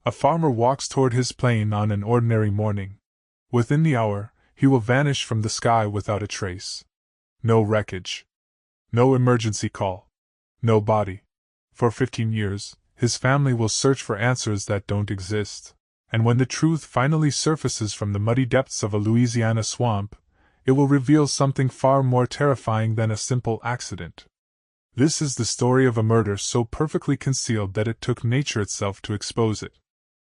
A farmer walks toward his plane on an ordinary morning. Within the hour, he will vanish from the sky without a trace. No wreckage. No emergency call. No body. For 15 years, his family will search for answers that don't exist. And when the truth finally surfaces from the muddy depths of a Louisiana swamp, it will reveal something far more terrifying than a simple accident. This is the story of a murder so perfectly concealed that it took nature itself to expose it.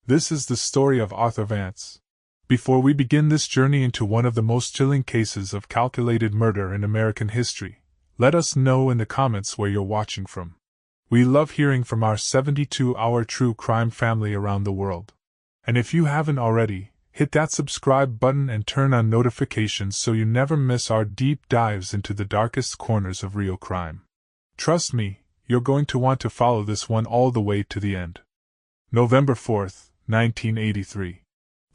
This is the story of Arthur Vance. Before we begin this journey into one of the most chilling cases of calculated murder in American history, let us know in the comments where you're watching from. We love hearing from our 72-hour true crime family around the world. And if you haven't already, hit that subscribe button and turn on notifications so you never miss our deep dives into the darkest corners of real crime. Trust me, you're going to want to follow this one all the way to the end. November 4th, 1983.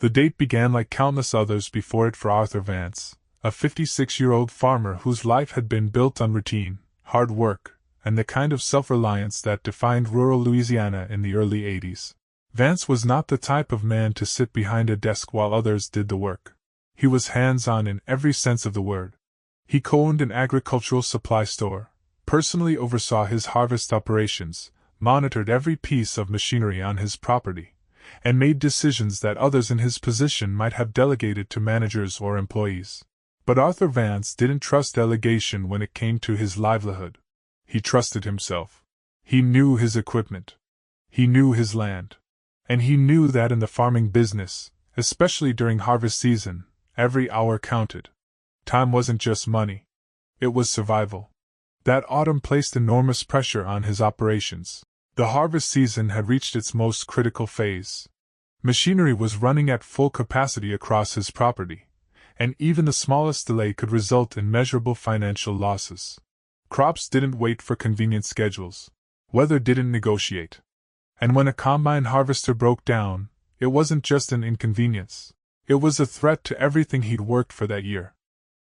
The date began like countless others before it for Arthur Vance, a 56-year-old farmer whose life had been built on routine, hard work, and the kind of self-reliance that defined rural Louisiana in the early 80s. Vance was not the type of man to sit behind a desk while others did the work. He was hands-on in every sense of the word. He co-owned an agricultural supply store, personally oversaw his harvest operations, monitored every piece of machinery on his property, and made decisions that others in his position might have delegated to managers or employees. But Arthur Vance didn't trust delegation when it came to his livelihood. He trusted himself. He knew his equipment. He knew his land. And he knew that in the farming business, especially during harvest season, every hour counted. Time wasn't just money. It was survival. That autumn placed enormous pressure on his operations. The harvest season had reached its most critical phase. Machinery was running at full capacity across his property, and even the smallest delay could result in measurable financial losses. Crops didn't wait for convenient schedules. Weather didn't negotiate. And when a combine harvester broke down, it wasn't just an inconvenience. It was a threat to everything he'd worked for that year.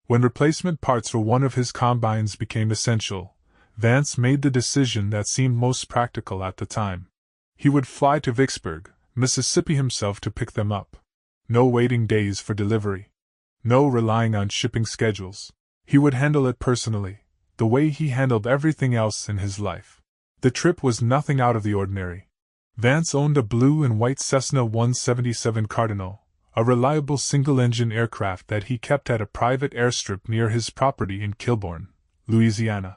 When replacement parts for one of his combines became essential, Vance made the decision that seemed most practical at the time. He would fly to Vicksburg, Mississippi himself to pick them up. No waiting days for delivery. No relying on shipping schedules. He would handle it personally, the way he handled everything else in his life. The trip was nothing out of the ordinary. Vance owned a blue and white Cessna 177 Cardinal, a reliable single-engine aircraft that he kept at a private airstrip near his property in Kilbourne, Louisiana.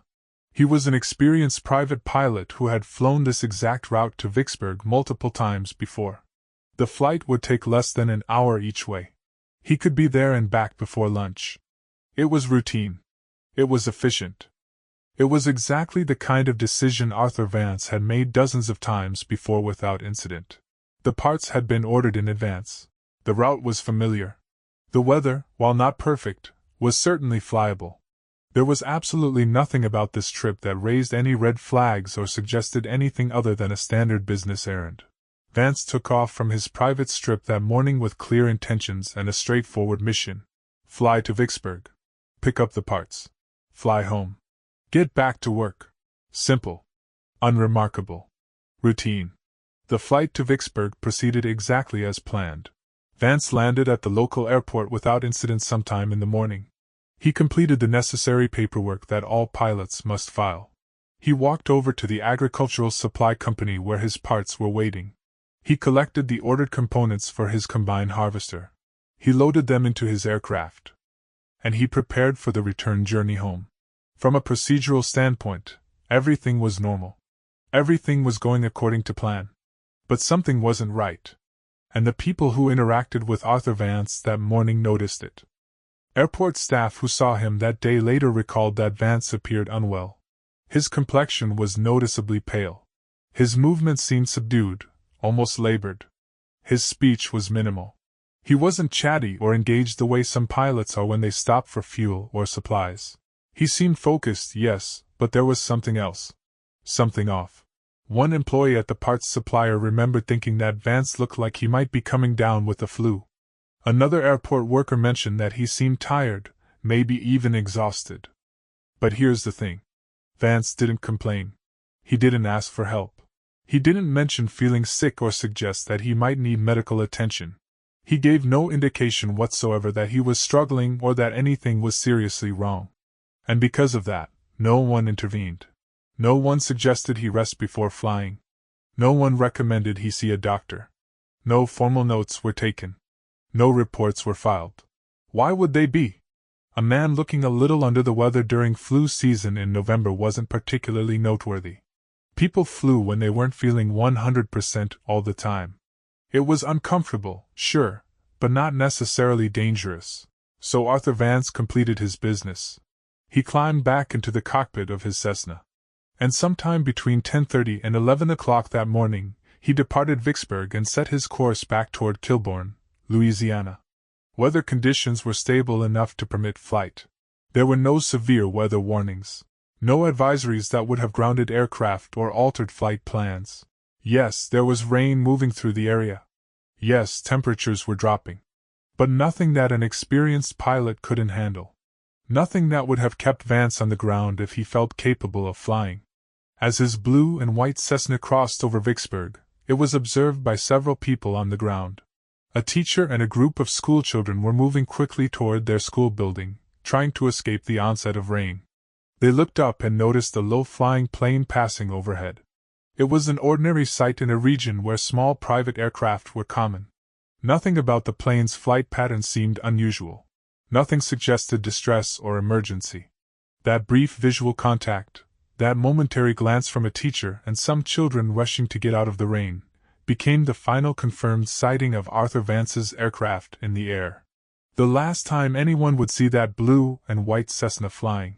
He was an experienced private pilot who had flown this exact route to Vicksburg multiple times before. The flight would take less than an hour each way. He could be there and back before lunch. It was routine. It was efficient. It was exactly the kind of decision Arthur Vance had made dozens of times before without incident. The parts had been ordered in advance. The route was familiar. The weather, while not perfect, was certainly flyable. There was absolutely nothing about this trip that raised any red flags or suggested anything other than a standard business errand. Vance took off from his private strip that morning with clear intentions and a straightforward mission. Fly to Vicksburg. Pick up the parts. Fly home. Get back to work. Simple. Unremarkable. Routine. The flight to Vicksburg proceeded exactly as planned. Vance landed at the local airport without incident sometime in the morning. He completed the necessary paperwork that all pilots must file. He walked over to the agricultural supply company where his parts were waiting. He collected the ordered components for his combine harvester. He loaded them into his aircraft. And he prepared for the return journey home. From a procedural standpoint, everything was normal. Everything was going according to plan. But something wasn't right. And the people who interacted with Arthur Vance that morning noticed it. Airport staff who saw him that day later recalled that Vance appeared unwell. His complexion was noticeably pale. His movements seemed subdued, almost labored. His speech was minimal. He wasn't chatty or engaged the way some pilots are when they stop for fuel or supplies. He seemed focused, yes, but there was something else. Something off. One employee at the parts supplier remembered thinking that Vance looked like he might be coming down with the flu. Another airport worker mentioned that he seemed tired, maybe even exhausted. But here's the thing. Vance didn't complain. He didn't ask for help. He didn't mention feeling sick or suggest that he might need medical attention. He gave no indication whatsoever that he was struggling or that anything was seriously wrong. And because of that, no one intervened. No one suggested he rest before flying. No one recommended he see a doctor. No formal notes were taken. No reports were filed. Why would they be? A man looking a little under the weather during flu season in November wasn't particularly noteworthy. People flew when they weren't feeling 100% all the time. It was uncomfortable, sure, but not necessarily dangerous. So Arthur Vance completed his business. He climbed back into the cockpit of his Cessna. And sometime between 10:30 and 11 o'clock that morning, he departed Vicksburg and set his course back toward Kilbourne, Louisiana. Weather conditions were stable enough to permit flight. There were no severe weather warnings. No advisories that would have grounded aircraft or altered flight plans. Yes, there was rain moving through the area. Yes, temperatures were dropping. But nothing that an experienced pilot couldn't handle. Nothing that would have kept Vance on the ground if he felt capable of flying. As his blue and white Cessna crossed over Vicksburg, it was observed by several people on the ground. A teacher and a group of schoolchildren were moving quickly toward their school building, trying to escape the onset of rain. They looked up and noticed a low-flying plane passing overhead. It was an ordinary sight in a region where small private aircraft were common. Nothing about the plane's flight pattern seemed unusual. Nothing suggested distress or emergency. That brief visual contact, that momentary glance from a teacher and some children rushing to get out of the rain, became the final confirmed sighting of Arthur Vance's aircraft in the air. The last time anyone would see that blue and white Cessna flying.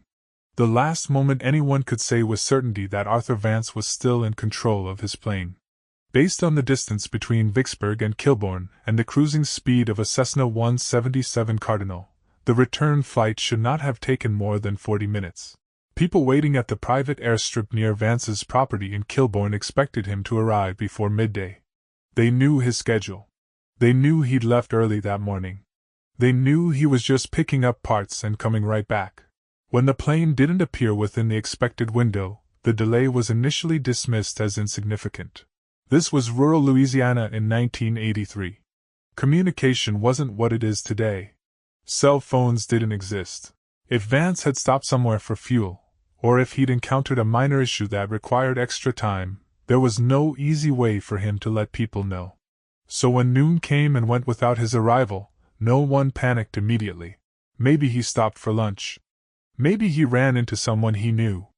The last moment anyone could say with certainty that Arthur Vance was still in control of his plane. Based on the distance between Vicksburg and Kilbourne and the cruising speed of a Cessna 177 Cardinal, the return flight should not have taken more than 40 minutes. People waiting at the private airstrip near Vance's property in Kilbourne expected him to arrive before midday. They knew his schedule. They knew he'd left early that morning. They knew he was just picking up parts and coming right back. When the plane didn't appear within the expected window, the delay was initially dismissed as insignificant. This was rural Louisiana in 1983. Communication wasn't what it is today. Cell phones didn't exist. If Vance had stopped somewhere for fuel, or if he'd encountered a minor issue that required extra time, there was no easy way for him to let people know. So when noon came and went without his arrival, no one panicked immediately. Maybe he stopped for lunch. Maybe he ran into someone he knew.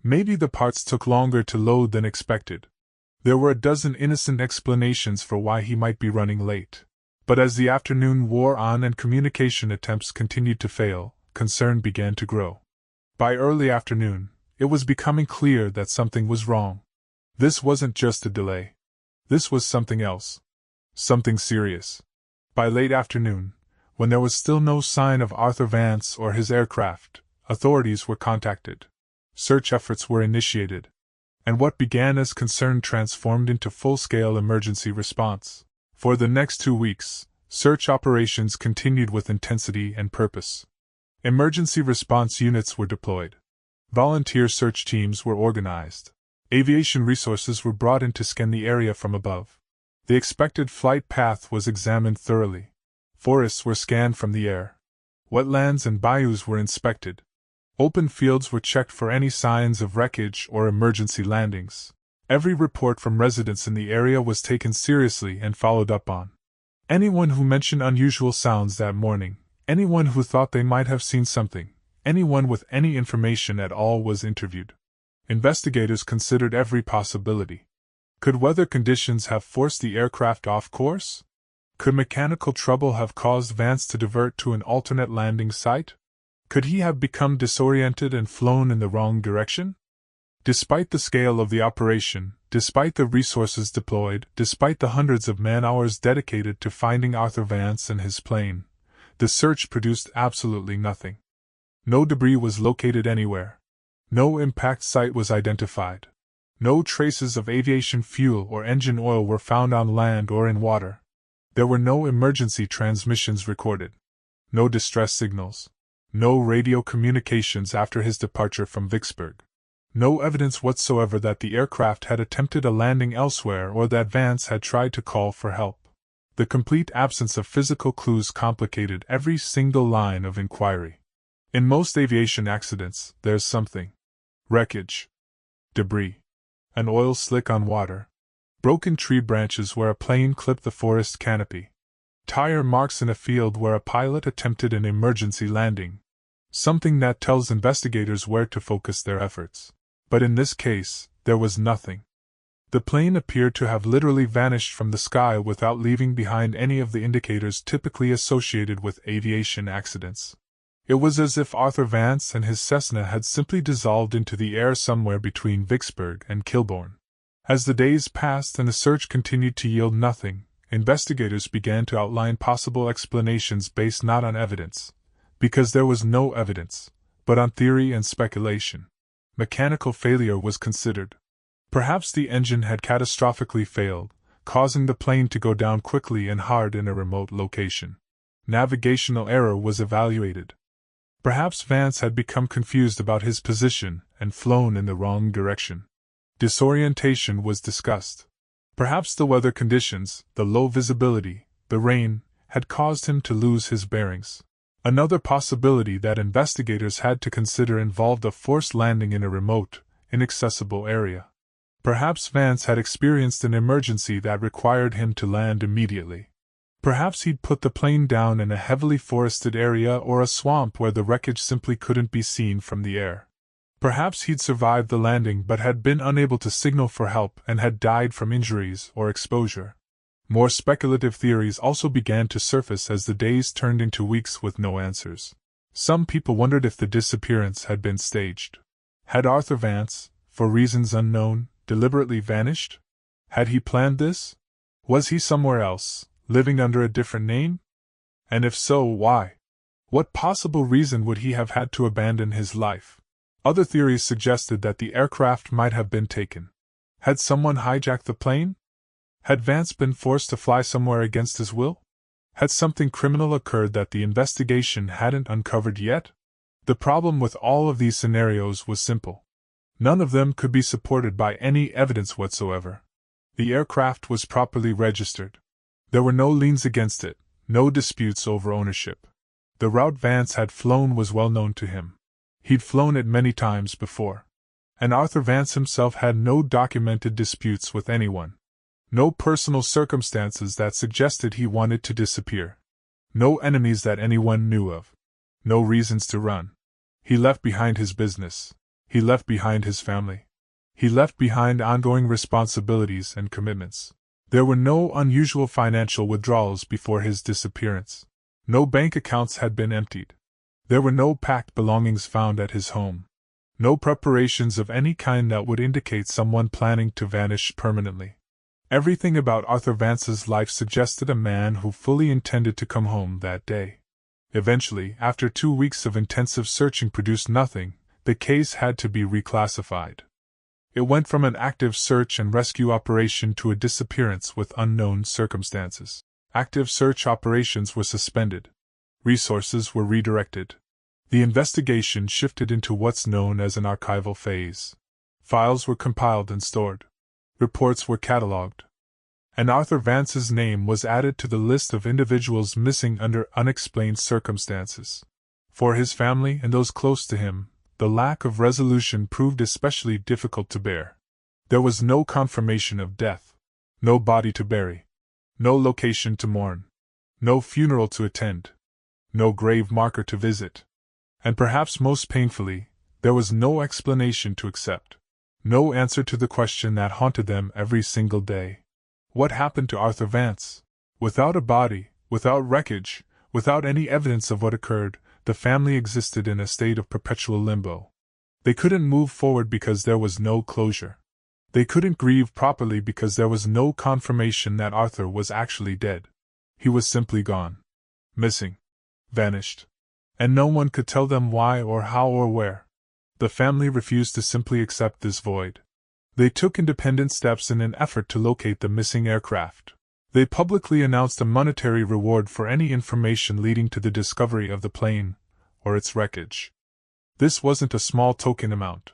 Maybe the parts took longer to load than expected. There were a dozen innocent explanations for why he might be running late. But as the afternoon wore on and communication attempts continued to fail, concern began to grow. By early afternoon, it was becoming clear that something was wrong. This wasn't just a delay. This was something else. Something serious. By late afternoon, when there was still no sign of Arthur Vance or his aircraft, authorities were contacted. Search efforts were initiated. And what began as concern transformed into full-scale emergency response. For the next 2 weeks, search operations continued with intensity and purpose. Emergency response units were deployed. Volunteer search teams were organized. Aviation resources were brought in to scan the area from above. The expected flight path was examined thoroughly. Forests were scanned from the air. Wetlands and bayous were inspected. Open fields were checked for any signs of wreckage or emergency landings. Every report from residents in the area was taken seriously and followed up on. Anyone who mentioned unusual sounds that morning, anyone who thought they might have seen something, anyone with any information at all was interviewed. Investigators considered every possibility. Could weather conditions have forced the aircraft off course? Could mechanical trouble have caused Vance to divert to an alternate landing site? Could he have become disoriented and flown in the wrong direction? Despite the scale of the operation, despite the resources deployed, despite the hundreds of man-hours dedicated to finding Arthur Vance and his plane, the search produced absolutely nothing. No debris was located anywhere. No impact site was identified. No traces of aviation fuel or engine oil were found on land or in water. There were no emergency transmissions recorded. No distress signals. No radio communications after his departure from Vicksburg. No evidence whatsoever that the aircraft had attempted a landing elsewhere or that Vance had tried to call for help. The complete absence of physical clues complicated every single line of inquiry. In most aviation accidents, there's something: wreckage, debris, an oil slick on water, broken tree branches where a plane clipped the forest canopy, tire marks in a field where a pilot attempted an emergency landing. Something that tells investigators where to focus their efforts. But in this case, there was nothing. The plane appeared to have literally vanished from the sky without leaving behind any of the indicators typically associated with aviation accidents. It was as if Arthur Vance and his Cessna had simply dissolved into the air somewhere between Vicksburg and Kilbourne. As the days passed and the search continued to yield nothing, investigators began to outline possible explanations based not on evidence, because there was no evidence, but on theory and speculation. Mechanical failure was considered. Perhaps the engine had catastrophically failed, causing the plane to go down quickly and hard in a remote location. Navigational error was evaluated. Perhaps Vance had become confused about his position and flown in the wrong direction. Disorientation was discussed. Perhaps the weather conditions, the low visibility, the rain, had caused him to lose his bearings. Another possibility that investigators had to consider involved a forced landing in a remote, inaccessible area. Perhaps Vance had experienced an emergency that required him to land immediately. Perhaps he'd put the plane down in a heavily forested area or a swamp where the wreckage simply couldn't be seen from the air. Perhaps he'd survived the landing but had been unable to signal for help and had died from injuries or exposure. More speculative theories also began to surface as the days turned into weeks with no answers. Some people wondered if the disappearance had been staged. Had Arthur Vance, for reasons unknown, deliberately vanished? Had he planned this? Was he somewhere else, living under a different name? And if so, why? What possible reason would he have had to abandon his life? Other theories suggested that the aircraft might have been taken. Had someone hijacked the plane? Had Vance been forced to fly somewhere against his will? Had something criminal occurred that the investigation hadn't uncovered yet? The problem with all of these scenarios was simple. None of them could be supported by any evidence whatsoever. The aircraft was properly registered. There were no liens against it, no disputes over ownership. The route Vance had flown was well known to him. He'd flown it many times before. And Arthur Vance himself had no documented disputes with anyone. No personal circumstances that suggested he wanted to disappear. No enemies that anyone knew of. No reasons to run. He left behind his business. He left behind his family. He left behind ongoing responsibilities and commitments. There were no unusual financial withdrawals before his disappearance. No bank accounts had been emptied. There were no packed belongings found at his home. No preparations of any kind that would indicate someone planning to vanish permanently. Everything about Arthur Vance's life suggested a man who fully intended to come home that day. Eventually, after 2 weeks of intensive searching produced nothing, the case had to be reclassified. It went from an active search and rescue operation to a disappearance with unknown circumstances. Active search operations were suspended. Resources were redirected. The investigation shifted into what's known as an archival phase. Files were compiled and stored. Reports were catalogued. And Arthur Vance's name was added to the list of individuals missing under unexplained circumstances. For his family and those close to him, the lack of resolution proved especially difficult to bear. There was no confirmation of death, no body to bury, no location to mourn, no funeral to attend, no grave marker to visit. And perhaps most painfully, there was no explanation to accept. No answer to the question that haunted them every single day. What happened to Arthur Vance? Without a body, without wreckage, without any evidence of what occurred, the family existed in a state of perpetual limbo. They couldn't move forward because there was no closure. They couldn't grieve properly because there was no confirmation that Arthur was actually dead. He was simply gone. Missing. Vanished. And no one could tell them why or how or where. The family refused to simply accept this void. They took independent steps in an effort to locate the missing aircraft. They publicly announced a monetary reward for any information leading to the discovery of the plane, or its wreckage. This wasn't a small token amount.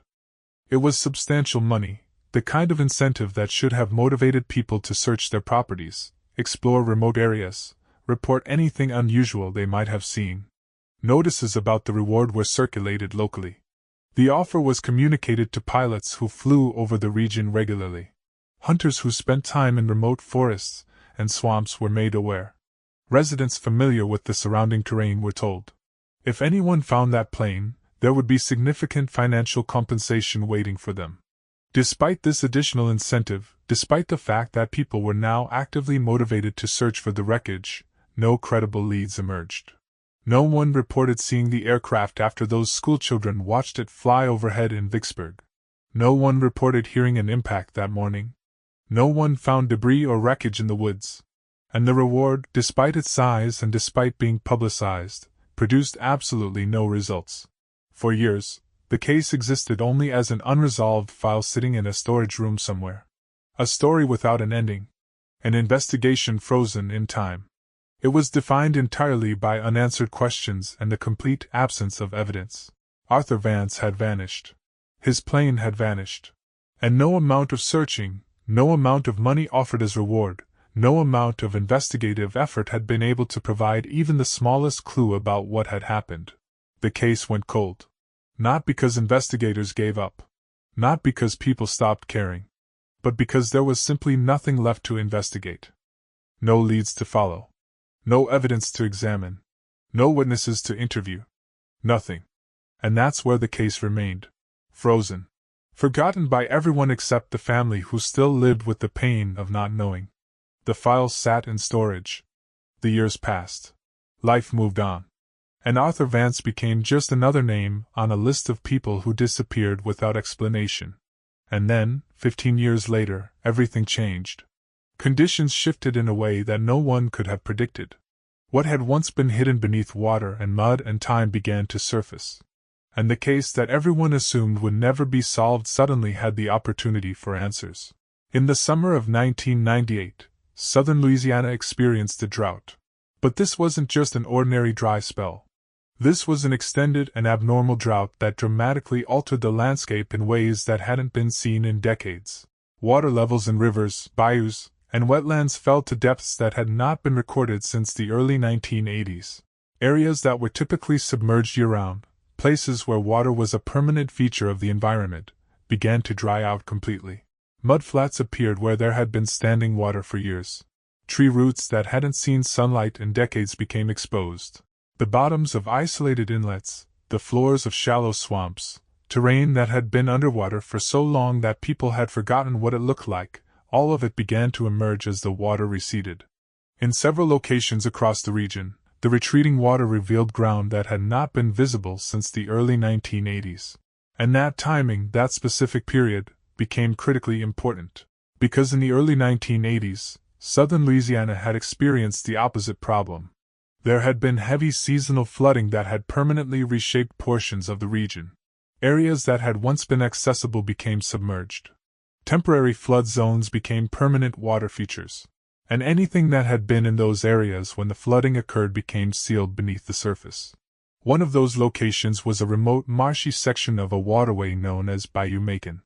It was substantial money, the kind of incentive that should have motivated people to search their properties, explore remote areas, report anything unusual they might have seen. Notices about the reward were circulated locally. The offer was communicated to pilots who flew over the region regularly. Hunters who spent time in remote forests and swamps were made aware. Residents familiar with the surrounding terrain were told. If anyone found that plane, there would be significant financial compensation waiting for them. Despite this additional incentive, despite the fact that people were now actively motivated to search for the wreckage, no credible leads emerged. No one reported seeing the aircraft after those schoolchildren watched it fly overhead in Vicksburg. No one reported hearing an impact that morning. No one found debris or wreckage in the woods. And the reward, despite its size and despite being publicized, produced absolutely no results. For years, the case existed only as an unresolved file sitting in a storage room somewhere. A story without an ending. An investigation frozen in time. It was defined entirely by unanswered questions and the complete absence of evidence. Arthur Vance had vanished. His plane had vanished. And no amount of searching, no amount of money offered as reward, no amount of investigative effort had been able to provide even the smallest clue about what had happened. The case went cold. Not because investigators gave up. Not because people stopped caring. But because there was simply nothing left to investigate. No leads to follow. No evidence to examine. No witnesses to interview. Nothing. And that's where the case remained. Frozen. Forgotten by everyone except the family who still lived with the pain of not knowing. The files sat in storage. The years passed. Life moved on. And Arthur Vance became just another name on a list of people who disappeared without explanation. And then, 15 years later, everything changed. Conditions shifted in a way that no one could have predicted. What had once been hidden beneath water and mud and time began to surface. And the case that everyone assumed would never be solved suddenly had the opportunity for answers. In the summer of 1998, southern Louisiana experienced a drought. But this wasn't just an ordinary dry spell. This was an extended and abnormal drought that dramatically altered the landscape in ways that hadn't been seen in decades. Water levels in rivers, bayous, and wetlands fell to depths that had not been recorded since the early 1980s. Areas that were typically submerged year-round, places where water was a permanent feature of the environment, began to dry out completely. Mudflats appeared where there had been standing water for years. Tree roots that hadn't seen sunlight in decades became exposed. The bottoms of isolated inlets, the floors of shallow swamps, terrain that had been underwater for so long that people had forgotten what it looked like, all of it began to emerge as the water receded. In several locations across the region, the retreating water revealed ground that had not been visible since the early 1980s. And that timing, that specific period, became critically important. Because in the early 1980s, southern Louisiana had experienced the opposite problem. There had been heavy seasonal flooding that had permanently reshaped portions of the region. Areas that had once been accessible became submerged. Temporary flood zones became permanent water features. And anything that had been in those areas when the flooding occurred became sealed beneath the surface. One of those locations was a remote marshy section of a waterway known as Bayou Macon.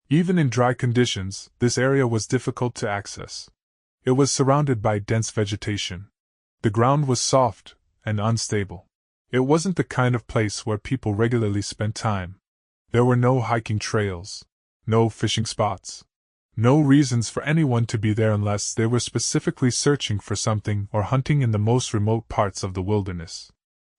Even in dry conditions, this area was difficult to access. It was surrounded by dense vegetation. The ground was soft and unstable. It wasn't the kind of place where people regularly spent time. There were no hiking trails, no fishing spots, no reasons for anyone to be there unless they were specifically searching for something or hunting in the most remote parts of the wilderness.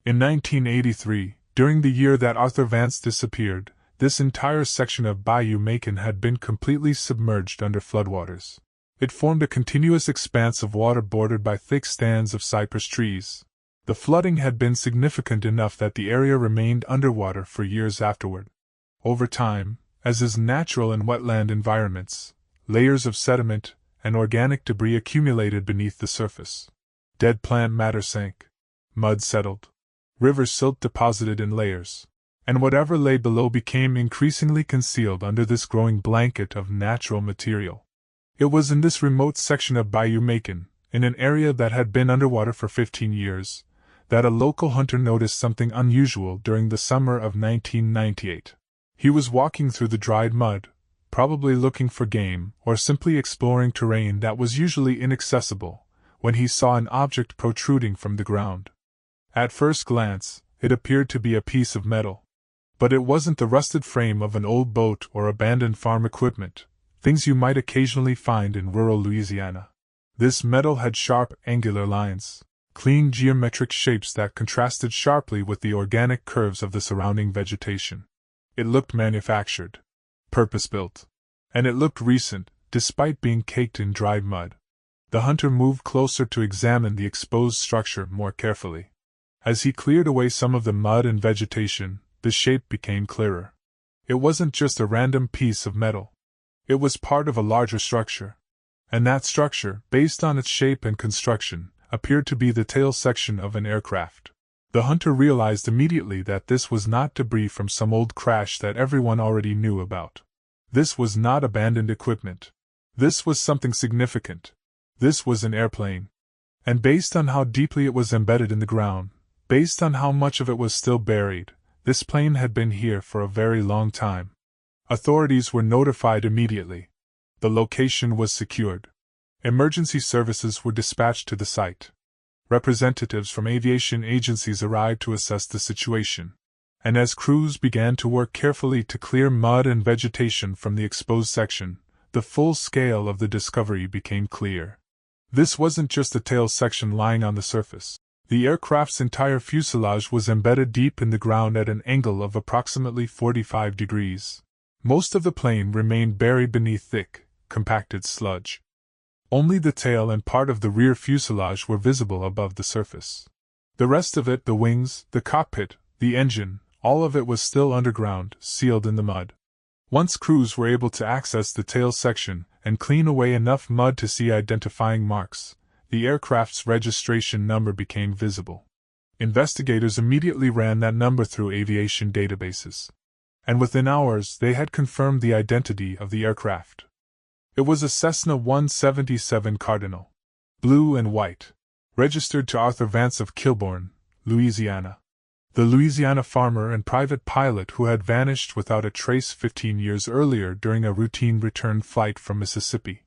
In 1983, during the year that Arthur Vance disappeared, this entire section of Bayou Macon had been completely submerged under floodwaters. It formed a continuous expanse of water bordered by thick stands of cypress trees. The flooding had been significant enough that the area remained underwater for years afterward. Over time, as is natural in wetland environments, layers of sediment and organic debris accumulated beneath the surface. Dead plant matter sank. Mud settled. River silt deposited in layers. And whatever lay below became increasingly concealed under this growing blanket of natural material. It was in this remote section of Bayou Macon, in an area that had been underwater for 15 years, that a local hunter noticed something unusual during the summer of 1998. He was walking through the dried mud, probably looking for game or simply exploring terrain that was usually inaccessible, when he saw an object protruding from the ground. At first glance, it appeared to be a piece of metal. But it wasn't the rusted frame of an old boat or abandoned farm equipment, things you might occasionally find in rural Louisiana. This metal had sharp, angular lines, clean geometric shapes that contrasted sharply with the organic curves of the surrounding vegetation. It looked manufactured, purpose-built, and it looked recent, despite being caked in dried mud. The hunter moved closer to examine the exposed structure more carefully. As he cleared away some of the mud and vegetation, the shape became clearer. It wasn't just a random piece of metal. It was part of a larger structure. And that structure, based on its shape and construction, appeared to be the tail section of an aircraft. The hunter realized immediately that this was not debris from some old crash that everyone already knew about. This was not abandoned equipment. This was something significant. This was an airplane. And based on how deeply it was embedded in the ground, based on how much of it was still buried, this plane had been here for a very long time. Authorities were notified immediately. The location was secured. Emergency services were dispatched to the site. Representatives from aviation agencies arrived to assess the situation. And as crews began to work carefully to clear mud and vegetation from the exposed section, the full scale of the discovery became clear. This wasn't just a tail section lying on the surface. The aircraft's entire fuselage was embedded deep in the ground at an angle of approximately 45 degrees. Most of the plane remained buried beneath thick, compacted sludge. Only the tail and part of the rear fuselage were visible above the surface. The rest of it, the wings, the cockpit, the engine, all of it was still underground, sealed in the mud. Once crews were able to access the tail section and clean away enough mud to see identifying marks, the aircraft's registration number became visible. Investigators immediately ran that number through aviation databases. And within hours they had confirmed the identity of the aircraft. It was a Cessna 177 Cardinal, blue and white, registered to Arthur Vance of Kilbourne, Louisiana. The Louisiana farmer and private pilot who had vanished without a trace 15 years earlier during a routine return flight from Mississippi.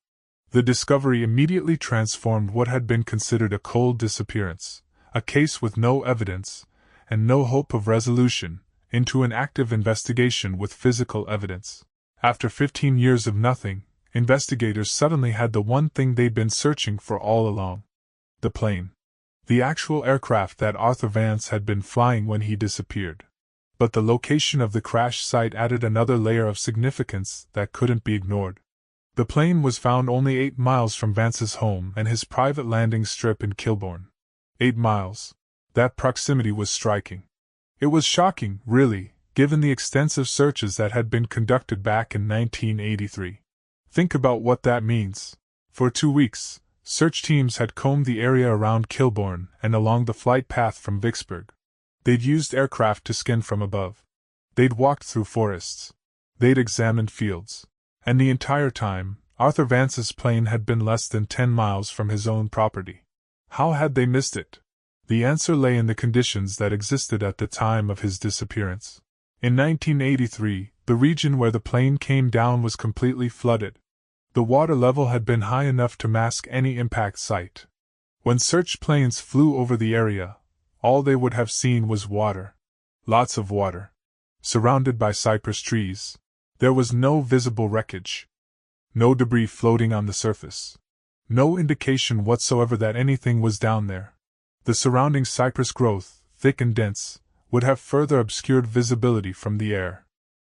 The discovery immediately transformed what had been considered a cold disappearance, a case with no evidence, and no hope of resolution, into an active investigation with physical evidence. After 15 years of nothing, investigators suddenly had the one thing they'd been searching for all along. The plane. The actual aircraft that Arthur Vance had been flying when he disappeared. But the location of the crash site added another layer of significance that couldn't be ignored. The plane was found only 8 miles from Vance's home and his private landing strip in Kilbourne. 8 miles. That proximity was striking. It was shocking, really, given the extensive searches that had been conducted back in 1983. Think about what that means. For 2 weeks, search teams had combed the area around Kilbourne and along the flight path from Vicksburg. They'd used aircraft to scan from above. They'd walked through forests. They'd examined fields. And the entire time, Arthur Vance's plane had been less than 10 miles from his own property. How had they missed it? The answer lay in the conditions that existed at the time of his disappearance. In 1983, the region where the plane came down was completely flooded. The water level had been high enough to mask any impact site. When search planes flew over the area, all they would have seen was water. Lots of water. Surrounded by cypress trees. There was no visible wreckage. No debris floating on the surface. No indication whatsoever that anything was down there. The surrounding cypress growth, thick and dense, would have further obscured visibility from the air.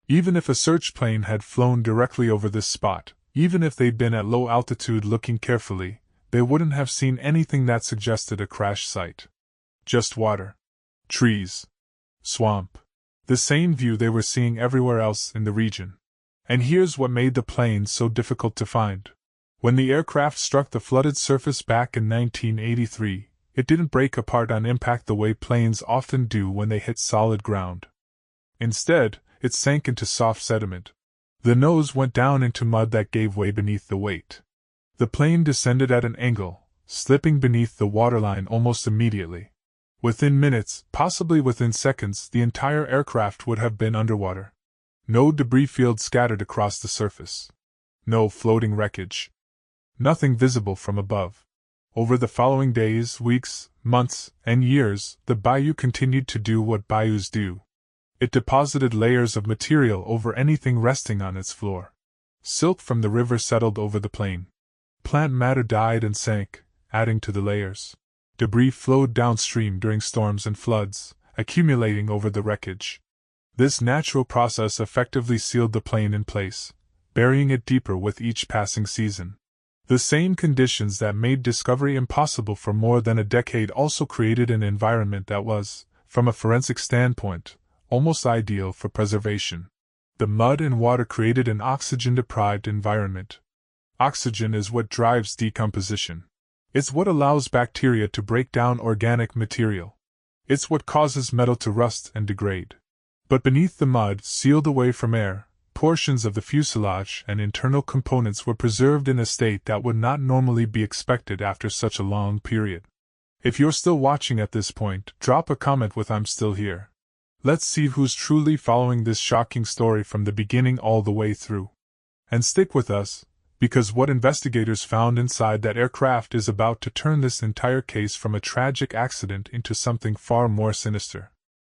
Even if a search plane had flown directly over this spot, even if they'd been at low altitude looking carefully, they wouldn't have seen anything that suggested a crash site. Just water. Trees. Swamp. The same view they were seeing everywhere else in the region. And here's what made the plane so difficult to find. When the aircraft struck the flooded surface back in 1983, it didn't break apart on impact the way planes often do when they hit solid ground. Instead, it sank into soft sediment. The nose went down into mud that gave way beneath the weight. The plane descended at an angle, slipping beneath the waterline almost immediately. Within minutes, possibly within seconds, the entire aircraft would have been underwater. No debris field scattered across the surface. No floating wreckage. Nothing visible from above. Over the following days, weeks, months, and years, the bayou continued to do what bayous do. It deposited layers of material over anything resting on its floor. Silt from the river settled over the plain. Plant matter died and sank, adding to the layers. Debris flowed downstream during storms and floods, accumulating over the wreckage. This natural process effectively sealed the plain in place, burying it deeper with each passing season. The same conditions that made discovery impossible for more than a decade also created an environment that was, from a forensic standpoint, almost ideal for preservation. The mud and water created an oxygen-deprived environment. Oxygen is what drives decomposition. It's what allows bacteria to break down organic material. It's what causes metal to rust and degrade. But beneath the mud, sealed away from air, portions of the fuselage and internal components were preserved in a state that would not normally be expected after such a long period. If you're still watching at this point, drop a comment with "I'm still here." Let's see who's truly following this shocking story from the beginning all the way through. And stick with us, because what investigators found inside that aircraft is about to turn this entire case from a tragic accident into something far more sinister.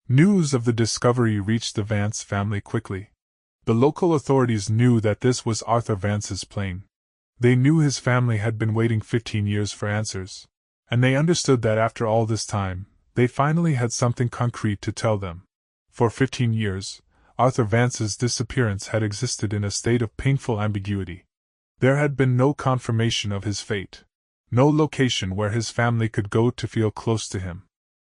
News of the discovery reached the Vance family quickly. The local authorities knew that this was Arthur Vance's plane. They knew his family had been waiting 15 years for answers. And they understood that after all this time, they finally had something concrete to tell them. For 15 years, Arthur Vance's disappearance had existed in a state of painful ambiguity. There had been no confirmation of his fate. No location where his family could go to feel close to him.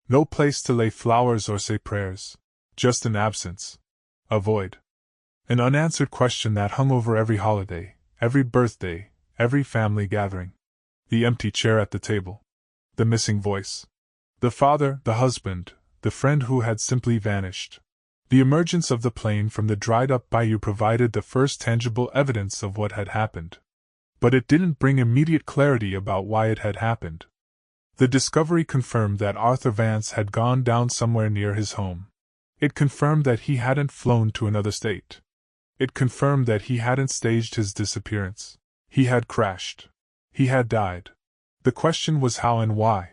No place to lay flowers or say prayers. Just an absence. A void. An unanswered question that hung over every holiday, every birthday, every family gathering. The empty chair at the table. The missing voice. The father, the husband, the friend who had simply vanished. The emergence of the plane from the dried-up bayou provided the first tangible evidence of what had happened. But it didn't bring immediate clarity about why it had happened. The discovery confirmed that Arthur Vance had gone down somewhere near his home. It confirmed that he hadn't flown to another state. It confirmed that he hadn't staged his disappearance. He had crashed. He had died. The question was how and why.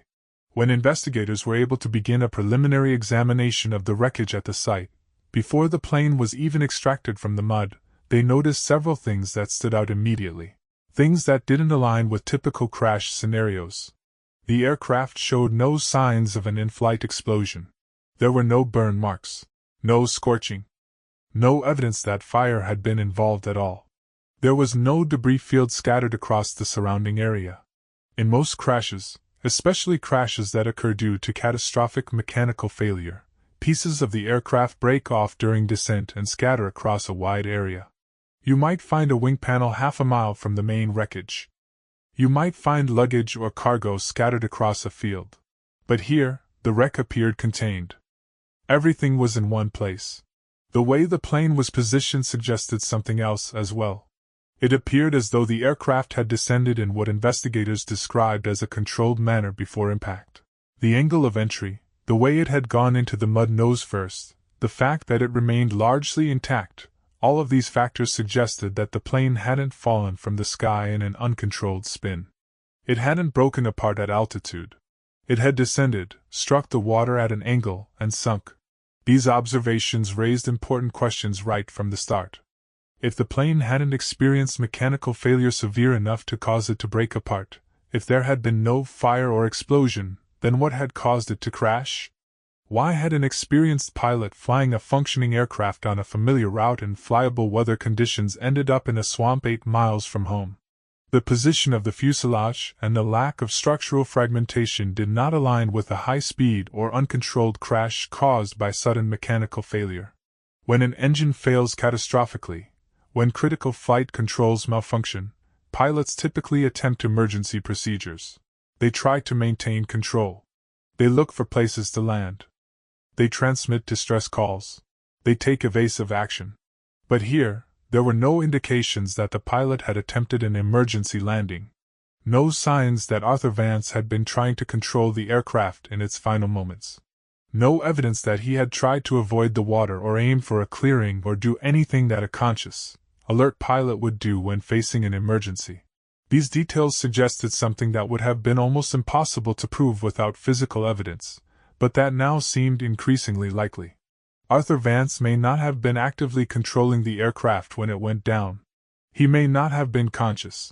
When investigators were able to begin a preliminary examination of the wreckage at the site, before the plane was even extracted from the mud, they noticed several things that stood out immediately. Things that didn't align with typical crash scenarios. The aircraft showed no signs of an in-flight explosion. There were no burn marks. No scorching. No evidence that fire had been involved at all. There was no debris field scattered across the surrounding area. In most crashes, especially crashes that occur due to catastrophic mechanical failure, pieces of the aircraft break off during descent and scatter across a wide area. You might find a wing panel half a mile from the main wreckage. You might find luggage or cargo scattered across a field. But here, the wreck appeared contained. Everything was in one place. The way the plane was positioned suggested something else as well. It appeared as though the aircraft had descended in what investigators described as a controlled manner before impact. The angle of entry, the way it had gone into the mud nose first, the fact that it remained largely intact, all of these factors suggested that the plane hadn't fallen from the sky in an uncontrolled spin. It hadn't broken apart at altitude. It had descended, struck the water at an angle, and sunk. These observations raised important questions right from the start. If the plane hadn't experienced mechanical failure severe enough to cause it to break apart, if there had been no fire or explosion, then what had caused it to crash? Why had an experienced pilot flying a functioning aircraft on a familiar route in flyable weather conditions ended up in a swamp 8 miles from home? The position of the fuselage and the lack of structural fragmentation did not align with a high-speed or uncontrolled crash caused by sudden mechanical failure. When an engine fails catastrophically, when critical flight controls malfunction, pilots typically attempt emergency procedures. They try to maintain control. They look for places to land. They transmit distress calls. They take evasive action. But here, there were no indications that the pilot had attempted an emergency landing. No signs that Arthur Vance had been trying to control the aircraft in its final moments. No evidence that he had tried to avoid the water or aim for a clearing or do anything that a conscious, alert pilot would do when facing an emergency. These details suggested something that would have been almost impossible to prove without physical evidence, but that now seemed increasingly likely. Arthur Vance may not have been actively controlling the aircraft when it went down. He may not have been conscious.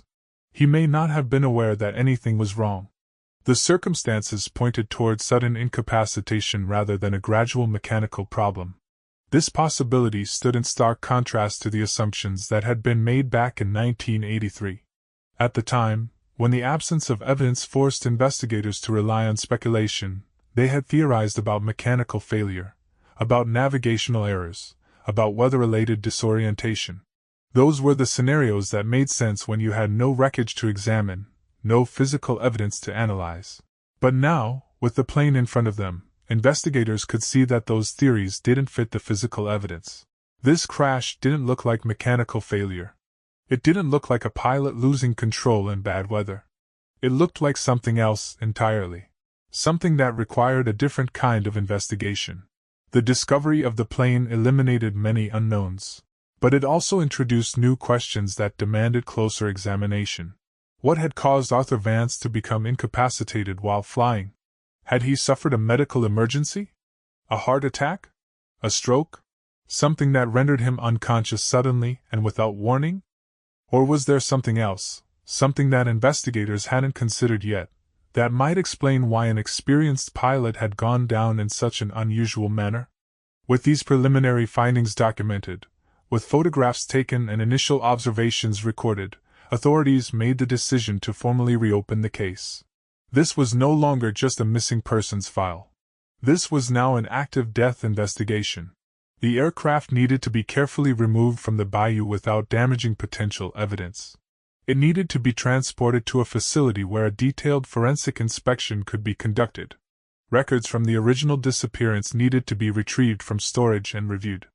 He may not have been aware that anything was wrong. The circumstances pointed toward sudden incapacitation rather than a gradual mechanical problem. This possibility stood in stark contrast to the assumptions that had been made back in 1983. At the time, when the absence of evidence forced investigators to rely on speculation, they had theorized about mechanical failure, about navigational errors, about weather-related disorientation. Those were the scenarios that made sense when you had no wreckage to examine, no physical evidence to analyze. But now, with the plane in front of them, investigators could see that those theories didn't fit the physical evidence. This crash didn't look like mechanical failure. It didn't look like a pilot losing control in bad weather. It looked like something else entirely. Something that required a different kind of investigation. The discovery of the plane eliminated many unknowns, but it also introduced new questions that demanded closer examination. What had caused Arthur Vance to become incapacitated while flying? Had he suffered a medical emergency? A heart attack? A stroke? Something that rendered him unconscious suddenly and without warning? Or was there something else, something that investigators hadn't considered yet, that might explain why an experienced pilot had gone down in such an unusual manner? With these preliminary findings documented, with photographs taken and initial observations recorded, authorities made the decision to formally reopen the case. This was no longer just a missing persons file. This was now an active death investigation. The aircraft needed to be carefully removed from the bayou without damaging potential evidence. It needed to be transported to a facility where a detailed forensic inspection could be conducted. Records from the original disappearance needed to be retrieved from storage and reviewed.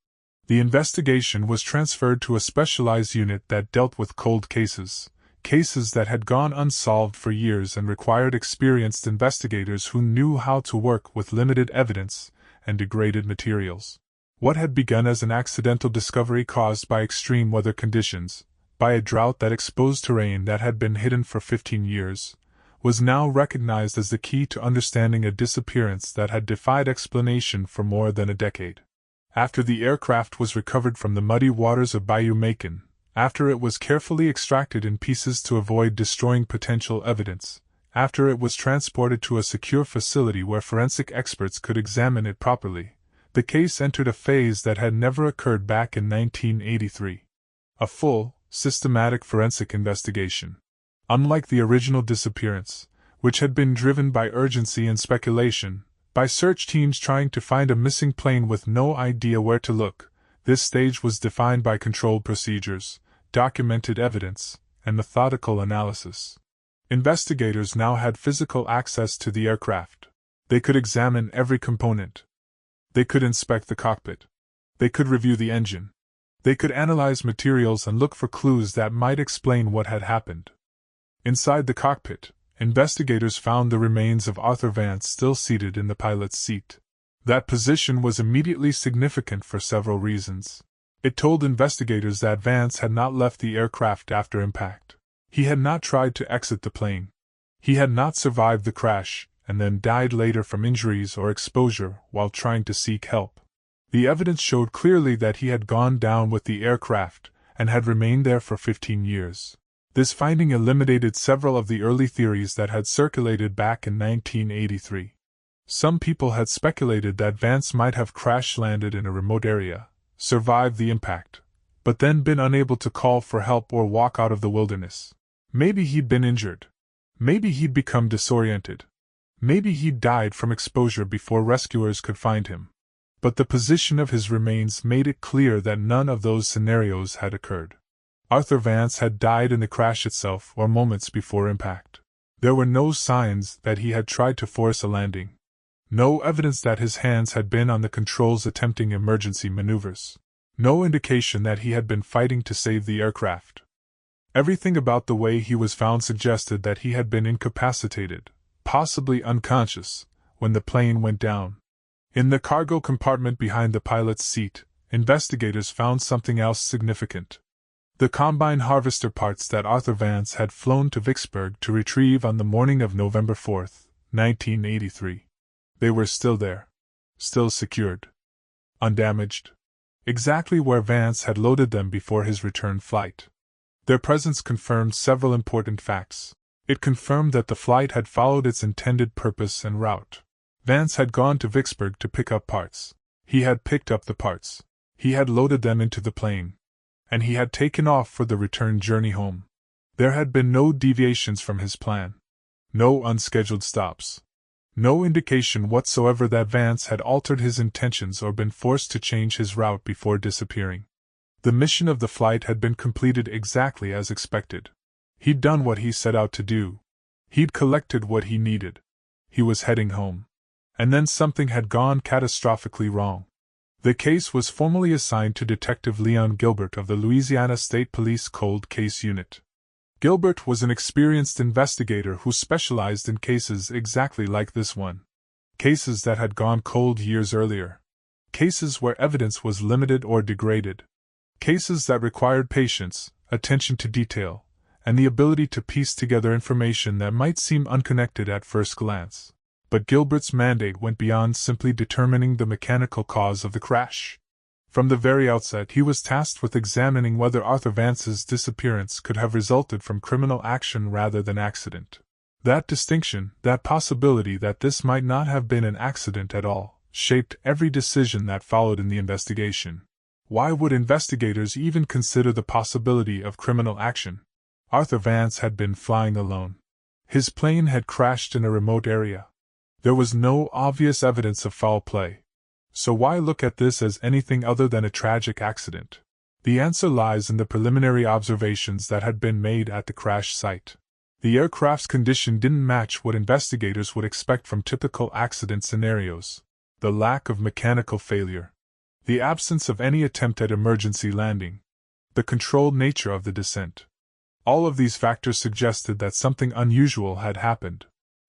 The investigation was transferred to a specialized unit that dealt with cold cases, cases that had gone unsolved for years and required experienced investigators who knew how to work with limited evidence and degraded materials. What had begun as an accidental discovery caused by extreme weather conditions, by a drought that exposed terrain that had been hidden for 15 years, was now recognized as the key to understanding a disappearance that had defied explanation for more than a decade. After the aircraft was recovered from the muddy waters of Bayou Macon, after it was carefully extracted in pieces to avoid destroying potential evidence, after it was transported to a secure facility where forensic experts could examine it properly, the case entered a phase that had never occurred back in 1983. A full, systematic forensic investigation. Unlike the original disappearance, which had been driven by urgency and speculation, by search teams trying to find a missing plane with no idea where to look, this stage was defined by controlled procedures, documented evidence, and methodical analysis. Investigators now had physical access to the aircraft. They could examine every component. They could inspect the cockpit. They could review the engine. They could analyze materials and look for clues that might explain what had happened. Inside the cockpit, investigators found the remains of Arthur Vance still seated in the pilot's seat. That position was immediately significant for several reasons. It told investigators that Vance had not left the aircraft after impact. He had not tried to exit the plane. He had not survived the crash and then died later from injuries or exposure while trying to seek help. The evidence showed clearly that he had gone down with the aircraft and had remained there for 15 years. This finding eliminated several of the early theories that had circulated back in 1983. Some people had speculated that Vance might have crash-landed in a remote area, survived the impact, but then been unable to call for help or walk out of the wilderness. Maybe he'd been injured. Maybe he'd become disoriented. Maybe he'd died from exposure before rescuers could find him. But the position of his remains made it clear that none of those scenarios had occurred. Arthur Vance had died in the crash itself or moments before impact. There were no signs that he had tried to force a landing. No evidence that his hands had been on the controls attempting emergency maneuvers. No indication that he had been fighting to save the aircraft. Everything about the way he was found suggested that he had been incapacitated, possibly unconscious, when the plane went down. In the cargo compartment behind the pilot's seat, investigators found something else significant. The combine harvester parts that Arthur Vance had flown to Vicksburg to retrieve on the morning of November 4, 1983. They were still there. Still secured. Undamaged. Exactly where Vance had loaded them before his return flight. Their presence confirmed several important facts. It confirmed that the flight had followed its intended purpose and route. Vance had gone to Vicksburg to pick up parts. He had picked up the parts. He had loaded them into the plane. And he had taken off for the return journey home. There had been no deviations from his plan. No unscheduled stops. No indication whatsoever that Vance had altered his intentions or been forced to change his route before disappearing. The mission of the flight had been completed exactly as expected. He'd done what he set out to do. He'd collected what he needed. He was heading home. And then something had gone catastrophically wrong. The case was formally assigned to Detective Leon Gilbert of the Louisiana State Police Cold Case Unit. Gilbert was an experienced investigator who specialized in cases exactly like this one. Cases that had gone cold years earlier. Cases where evidence was limited or degraded. Cases that required patience, attention to detail, and the ability to piece together information that might seem unconnected at first glance. But Gilbert's mandate went beyond simply determining the mechanical cause of the crash. From the very outset, he was tasked with examining whether Arthur Vance's disappearance could have resulted from criminal action rather than accident. That distinction, that possibility that this might not have been an accident at all, shaped every decision that followed in the investigation. Why would investigators even consider the possibility of criminal action? Arthur Vance had been flying alone. His plane had crashed in a remote area. There was no obvious evidence of foul play. So why look at this as anything other than a tragic accident? The answer lies in the preliminary observations that had been made at the crash site. The aircraft's condition didn't match what investigators would expect from typical accident scenarios. The lack of mechanical failure. The absence of any attempt at emergency landing. The controlled nature of the descent. All of these factors suggested that something unusual had happened.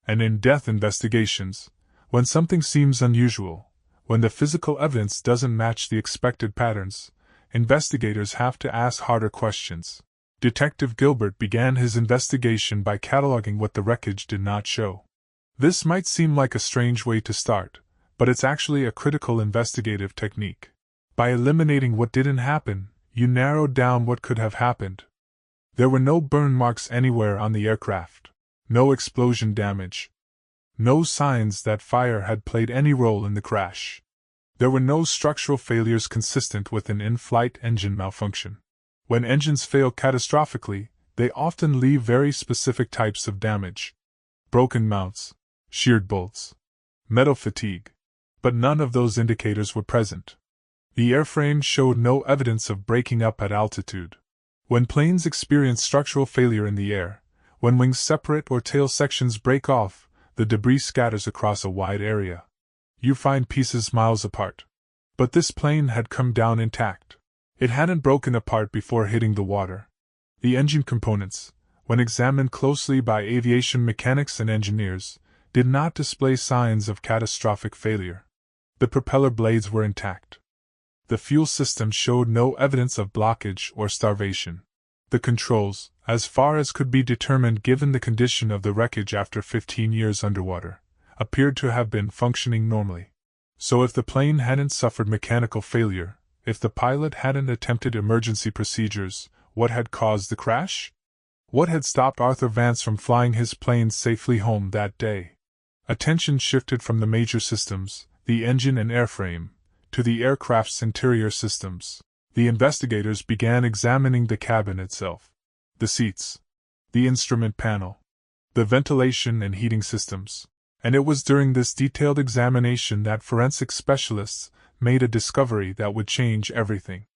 And in death investigations, when something seems unusual, when the physical evidence doesn't match the expected patterns, investigators have to ask harder questions. Detective Gilbert began his investigation by cataloging what the wreckage did not show. This might seem like a strange way to start, but it's actually a critical investigative technique. By eliminating what didn't happen, you narrowed down what could have happened. There were no burn marks anywhere on the aircraft. No explosion damage. No signs that fire had played any role in the crash. There were no structural failures consistent with an in-flight engine malfunction. When engines fail catastrophically, they often leave very specific types of damage. Broken mounts, sheared bolts, metal fatigue. But none of those indicators were present. The airframe showed no evidence of breaking up at altitude. When planes experience structural failure in the air, when wings separate or tail sections break off, the debris scatters across a wide area. You find pieces miles apart. But this plane had come down intact. It hadn't broken apart before hitting the water. The engine components, when examined closely by aviation mechanics and engineers, did not display signs of catastrophic failure. The propeller blades were intact. The fuel system showed no evidence of blockage or starvation. The controls, as far as could be determined given the condition of the wreckage after 15 years underwater, appeared to have been functioning normally. So if the plane hadn't suffered mechanical failure, if the pilot hadn't attempted emergency procedures, what had caused the crash? What had stopped Arthur Vance from flying his plane safely home that day? Attention shifted from the major systems, the engine and airframe, to the aircraft's interior systems. The investigators began examining the cabin itself. The seats. The instrument panel. The ventilation and heating systems. And it was during this detailed examination that forensic specialists made a discovery that would change everything.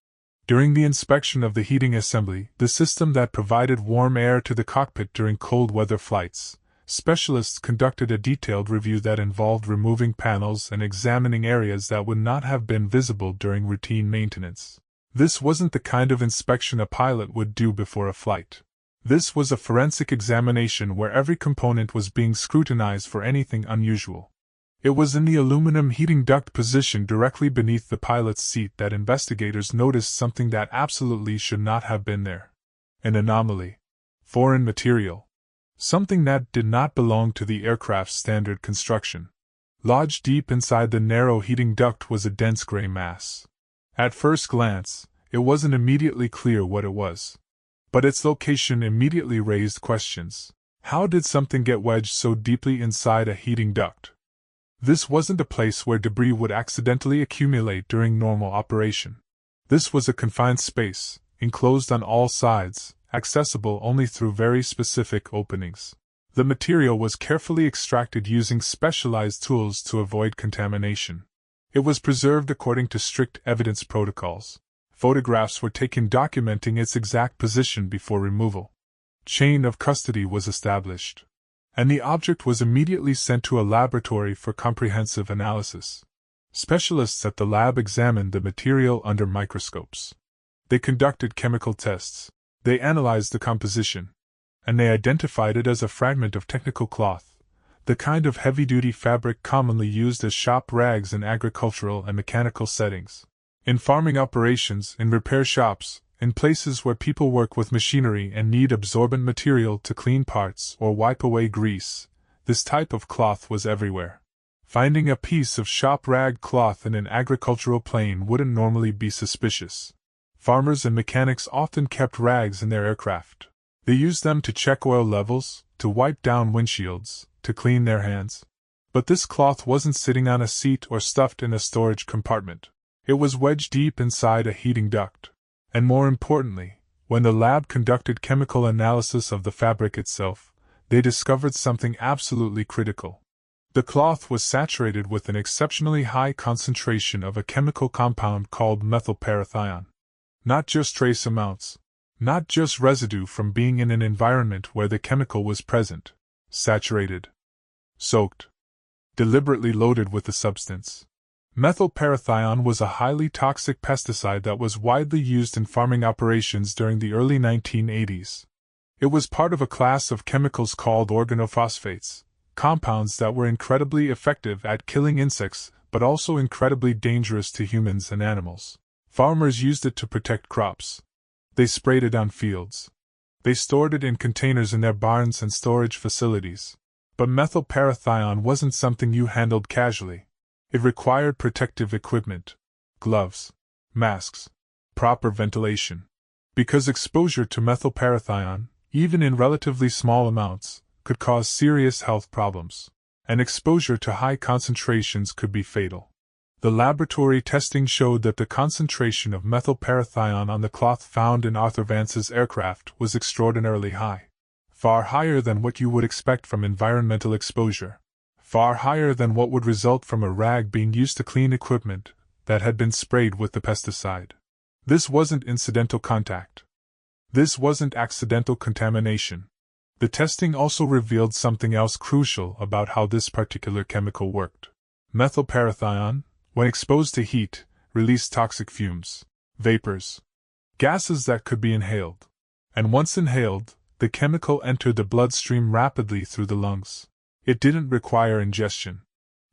During the inspection of the heating assembly, the system that provided warm air to the cockpit during cold weather flights, specialists conducted a detailed review that involved removing panels and examining areas that would not have been visible during routine maintenance. This wasn't the kind of inspection a pilot would do before a flight. This was a forensic examination where every component was being scrutinized for anything unusual. It was in the aluminum heating duct position directly beneath the pilot's seat that investigators noticed something that absolutely should not have been there. An anomaly. Foreign material. Something that did not belong to the aircraft's standard construction. Lodged deep inside the narrow heating duct was a dense gray mass. At first glance, it wasn't immediately clear what it was. But its location immediately raised questions. How did something get wedged so deeply inside a heating duct? This wasn't a place where debris would accidentally accumulate during normal operation. This was a confined space, enclosed on all sides, accessible only through very specific openings. The material was carefully extracted using specialized tools to avoid contamination. It was preserved according to strict evidence protocols. Photographs were taken documenting its exact position before removal. Chain of custody was established. And the object was immediately sent to a laboratory for comprehensive analysis. Specialists at the lab examined the material under microscopes. They conducted chemical tests. They analyzed the composition. And they identified it as a fragment of technical cloth, the kind of heavy-duty fabric commonly used as shop rags in agricultural and mechanical settings. In farming operations, in repair shops, in places where people work with machinery and need absorbent material to clean parts or wipe away grease, this type of cloth was everywhere. Finding a piece of shop rag cloth in an agricultural plane wouldn't normally be suspicious. Farmers and mechanics often kept rags in their aircraft. They used them to check oil levels, to wipe down windshields, to clean their hands. But this cloth wasn't sitting on a seat or stuffed in a storage compartment. It was wedged deep inside a heating duct. And more importantly, when the lab conducted chemical analysis of the fabric itself, they discovered something absolutely critical. The cloth was saturated with an exceptionally high concentration of a chemical compound called methylparathion. Not just trace amounts. Not just residue from being in an environment where the chemical was present. Saturated. Soaked. Deliberately loaded with the substance. Methylparathion was a highly toxic pesticide that was widely used in farming operations during the early 1980s. It was part of a class of chemicals called organophosphates, compounds that were incredibly effective at killing insects but also incredibly dangerous to humans and animals. Farmers used it to protect crops. They sprayed it on fields. They stored it in containers in their barns and storage facilities. But methylparathion wasn't something you handled casually. It required protective equipment, gloves, masks, proper ventilation. Because exposure to methylparathion, even in relatively small amounts, could cause serious health problems. And exposure to high concentrations could be fatal. The laboratory testing showed that the concentration of methylparathion on the cloth found in Arthur Vance's aircraft was extraordinarily high. Far higher than what you would expect from environmental exposure. Far higher than what would result from a rag being used to clean equipment that had been sprayed with the pesticide. This wasn't incidental contact. This wasn't accidental contamination. The testing also revealed something else crucial about how this particular chemical worked. Methylparathion, when exposed to heat, released toxic fumes, vapors, gases that could be inhaled. And once inhaled, the chemical entered the bloodstream rapidly through the lungs. It didn't require ingestion.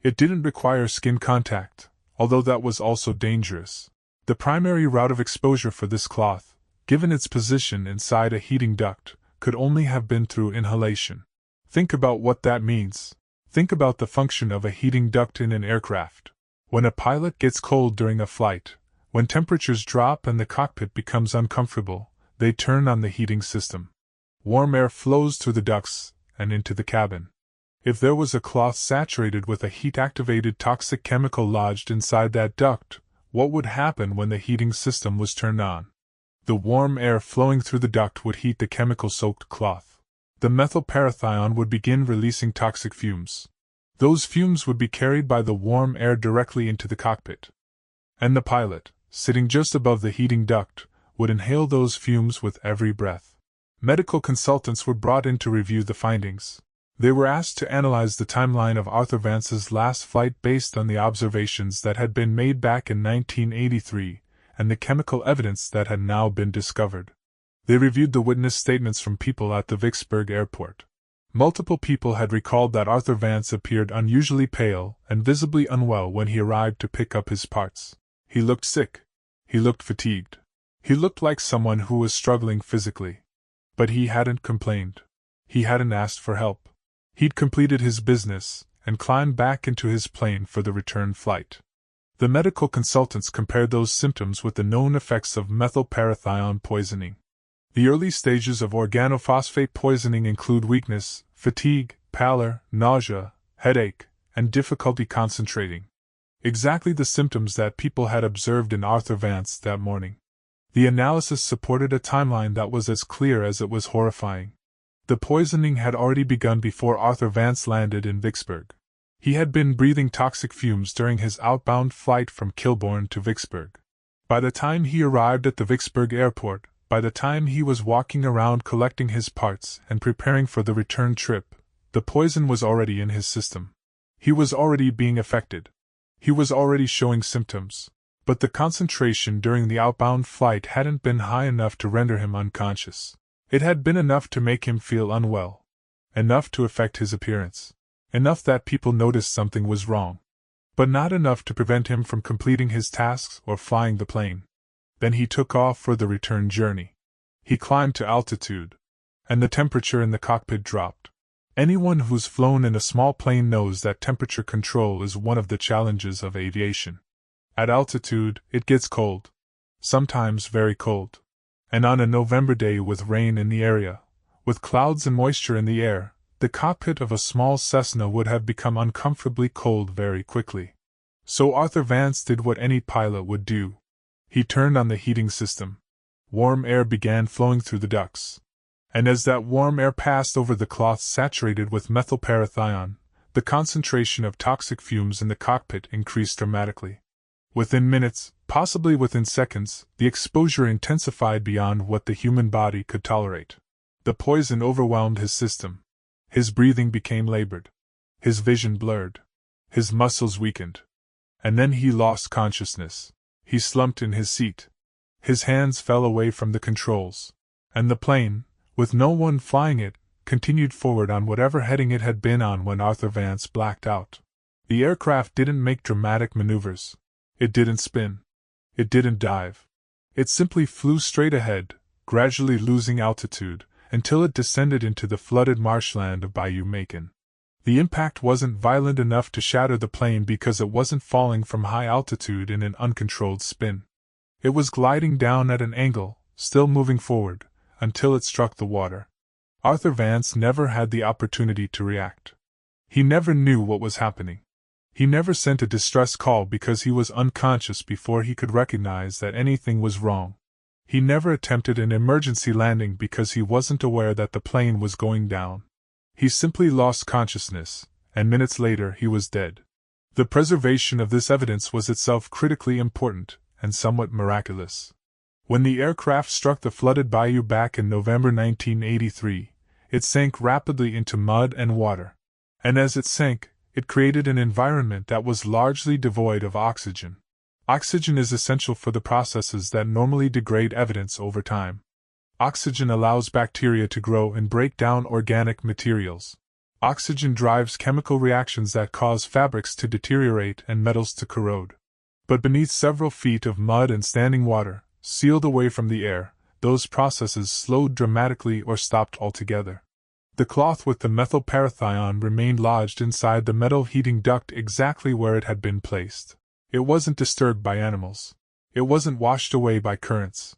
It didn't require skin contact, although that was also dangerous. The primary route of exposure for this cloth, given its position inside a heating duct, could only have been through inhalation. Think about what that means. Think about the function of a heating duct in an aircraft. When a pilot gets cold during a flight, when temperatures drop and the cockpit becomes uncomfortable, they turn on the heating system. Warm air flows through the ducts and into the cabin. If there was a cloth saturated with a heat-activated toxic chemical lodged inside that duct, what would happen when the heating system was turned on? The warm air flowing through the duct would heat the chemical-soaked cloth. The methylparathion would begin releasing toxic fumes. Those fumes would be carried by the warm air directly into the cockpit. And the pilot, sitting just above the heating duct, would inhale those fumes with every breath. Medical consultants were brought in to review the findings. They were asked to analyze the timeline of Arthur Vance's last flight based on the observations that had been made back in 1983 and the chemical evidence that had now been discovered. They reviewed the witness statements from people at the Vicksburg airport. Multiple people had recalled that Arthur Vance appeared unusually pale and visibly unwell when he arrived to pick up his parts. He looked sick. He looked fatigued. He looked like someone who was struggling physically. But he hadn't complained. He hadn't asked for help. He'd completed his business and climbed back into his plane for the return flight. The medical consultants compared those symptoms with the known effects of methylparathion poisoning. The early stages of organophosphate poisoning include weakness, fatigue, pallor, nausea, headache, and difficulty concentrating. Exactly the symptoms that people had observed in Arthur Vance that morning. The analysis supported a timeline that was as clear as it was horrifying. The poisoning had already begun before Arthur Vance landed in Vicksburg. He had been breathing toxic fumes during his outbound flight from Kilbourne to Vicksburg. By the time he arrived at the Vicksburg airport, by the time he was walking around collecting his parts and preparing for the return trip, the poison was already in his system. He was already being affected. He was already showing symptoms. But the concentration during the outbound flight hadn't been high enough to render him unconscious. It had been enough to make him feel unwell. Enough to affect his appearance. Enough that people noticed something was wrong. But not enough to prevent him from completing his tasks or flying the plane. Then he took off for the return journey. He climbed to altitude. And the temperature in the cockpit dropped. Anyone who's flown in a small plane knows that temperature control is one of the challenges of aviation. At altitude, it gets cold. Sometimes very cold. And on a November day with rain in the area, with clouds and moisture in the air, the cockpit of a small Cessna would have become uncomfortably cold very quickly. So Arthur Vance did what any pilot would do. He turned on the heating system. Warm air began flowing through the ducts. And as that warm air passed over the cloth saturated with methylparathion, the concentration of toxic fumes in the cockpit increased dramatically. Within minutes, possibly within seconds, the exposure intensified beyond what the human body could tolerate. The poison overwhelmed his system. His breathing became labored. His vision blurred. His muscles weakened. And then he lost consciousness. He slumped in his seat. His hands fell away from the controls. And the plane, with no one flying it, continued forward on whatever heading it had been on when Arthur Vance blacked out. The aircraft didn't make dramatic maneuvers. It didn't spin. It didn't dive. It simply flew straight ahead, gradually losing altitude, until it descended into the flooded marshland of Bayou Macon. The impact wasn't violent enough to shatter the plane because it wasn't falling from high altitude in an uncontrolled spin. It was gliding down at an angle, still moving forward, until it struck the water. Arthur Vance never had the opportunity to react. He never knew what was happening. He never sent a distress call because he was unconscious before he could recognize that anything was wrong. He never attempted an emergency landing because he wasn't aware that the plane was going down. He simply lost consciousness, and minutes later he was dead. The preservation of this evidence was itself critically important, and somewhat miraculous. When the aircraft struck the flooded bayou back in November 1983, it sank rapidly into mud and water. And as it sank, it created an environment that was largely devoid of oxygen. Oxygen is essential for the processes that normally degrade evidence over time. Oxygen allows bacteria to grow and break down organic materials. Oxygen drives chemical reactions that cause fabrics to deteriorate and metals to corrode. But beneath several feet of mud and standing water, sealed away from the air, those processes slowed dramatically or stopped altogether. The cloth with the methylparathion remained lodged inside the metal heating duct exactly where it had been placed. It wasn't disturbed by animals. It wasn't washed away by currents.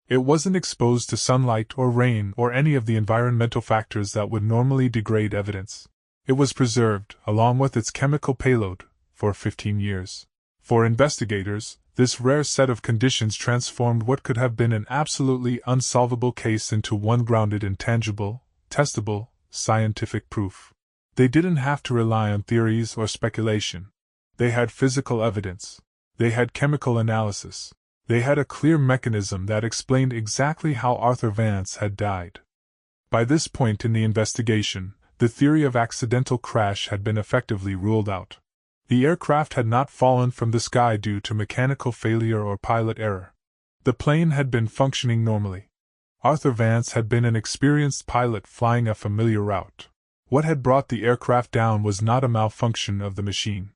It wasn't exposed to sunlight or rain or any of the environmental factors that would normally degrade evidence. It was preserved, along with its chemical payload, for 15 years. For investigators, this rare set of conditions transformed what could have been an absolutely unsolvable case into one grounded in tangible, testable, scientific proof. They didn't have to rely on theories or speculation. They had physical evidence. They had chemical analysis. They had a clear mechanism that explained exactly how Arthur Vance had died. By this point in the investigation, the theory of accidental crash had been effectively ruled out. The aircraft had not fallen from the sky due to mechanical failure or pilot error. The plane had been functioning normally. Arthur Vance had been an experienced pilot flying a familiar route. What had brought the aircraft down was not a malfunction of the machine.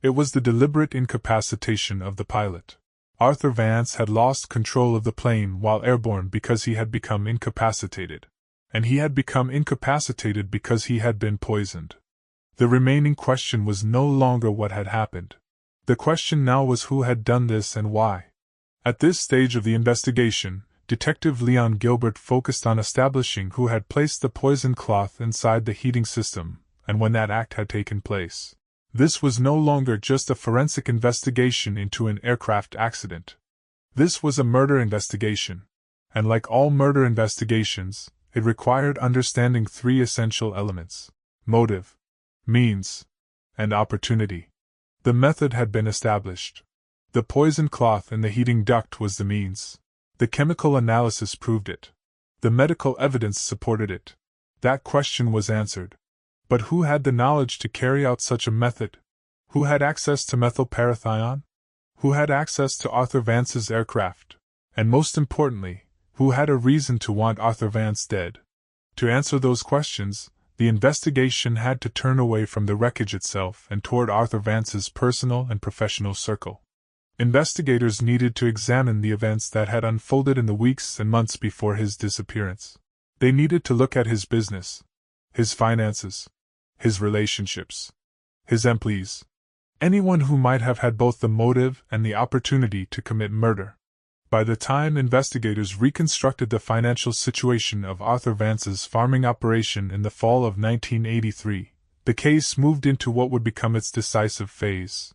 It was the deliberate incapacitation of the pilot. Arthur Vance had lost control of the plane while airborne because he had become incapacitated. And he had become incapacitated because he had been poisoned. The remaining question was no longer what had happened. The question now was who had done this and why. At this stage of the investigation, Detective Leon Gilbert focused on establishing who had placed the poison cloth inside the heating system, and when that act had taken place. This was no longer just a forensic investigation into an aircraft accident. This was a murder investigation, and like all murder investigations, it required understanding three essential elements: motive, means, and opportunity. The method had been established. The poison cloth in the heating duct was the means. The chemical analysis proved it. The medical evidence supported it. That question was answered. But who had the knowledge to carry out such a method? Who had access to methylparathion? Who had access to Arthur Vance's aircraft? And most importantly, who had a reason to want Arthur Vance dead? To answer those questions, the investigation had to turn away from the wreckage itself and toward Arthur Vance's personal and professional circle. Investigators needed to examine the events that had unfolded in the weeks and months before his disappearance. They needed to look at his business, his finances, his relationships, his employees, anyone who might have had both the motive and the opportunity to commit murder. By the time investigators reconstructed the financial situation of Arthur Vance's farming operation in the fall of 1983, the case moved into what would become its decisive phase.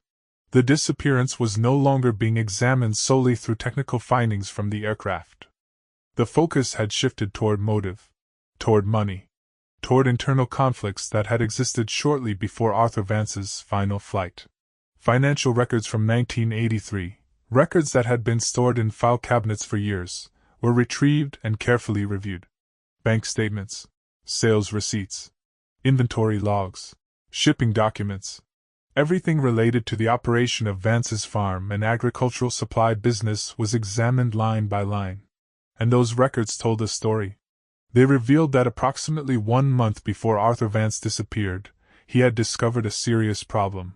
The disappearance was no longer being examined solely through technical findings from the aircraft. The focus had shifted toward motive, toward money, toward internal conflicts that had existed shortly before Arthur Vance's final flight. Financial records from 1983, records that had been stored in file cabinets for years, were retrieved and carefully reviewed. Bank statements, sales receipts, inventory logs, shipping documents. Everything related to the operation of Vance's farm and agricultural supply business was examined line by line. And those records told a story. They revealed that approximately 1 month before Arthur Vance disappeared, he had discovered a serious problem.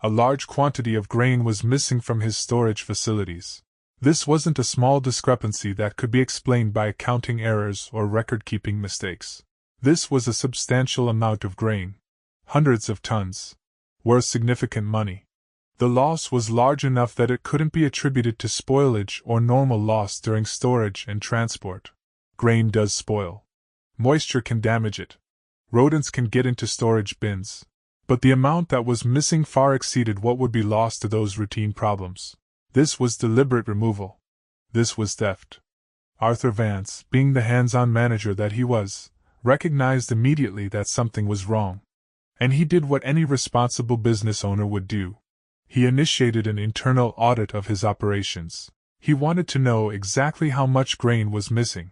A large quantity of grain was missing from his storage facilities. This wasn't a small discrepancy that could be explained by accounting errors or record-keeping mistakes. This was a substantial amount of grain. Hundreds of tons. Worth significant money. The loss was large enough that it couldn't be attributed to spoilage or normal loss during storage and transport. Grain does spoil. Moisture can damage it. Rodents can get into storage bins. But the amount that was missing far exceeded what would be lost to those routine problems. This was deliberate removal. This was theft. Arthur Vance, being the hands-on manager that he was, recognized immediately that something was wrong. And he did what any responsible business owner would do. He initiated an internal audit of his operations. He wanted to know exactly how much grain was missing.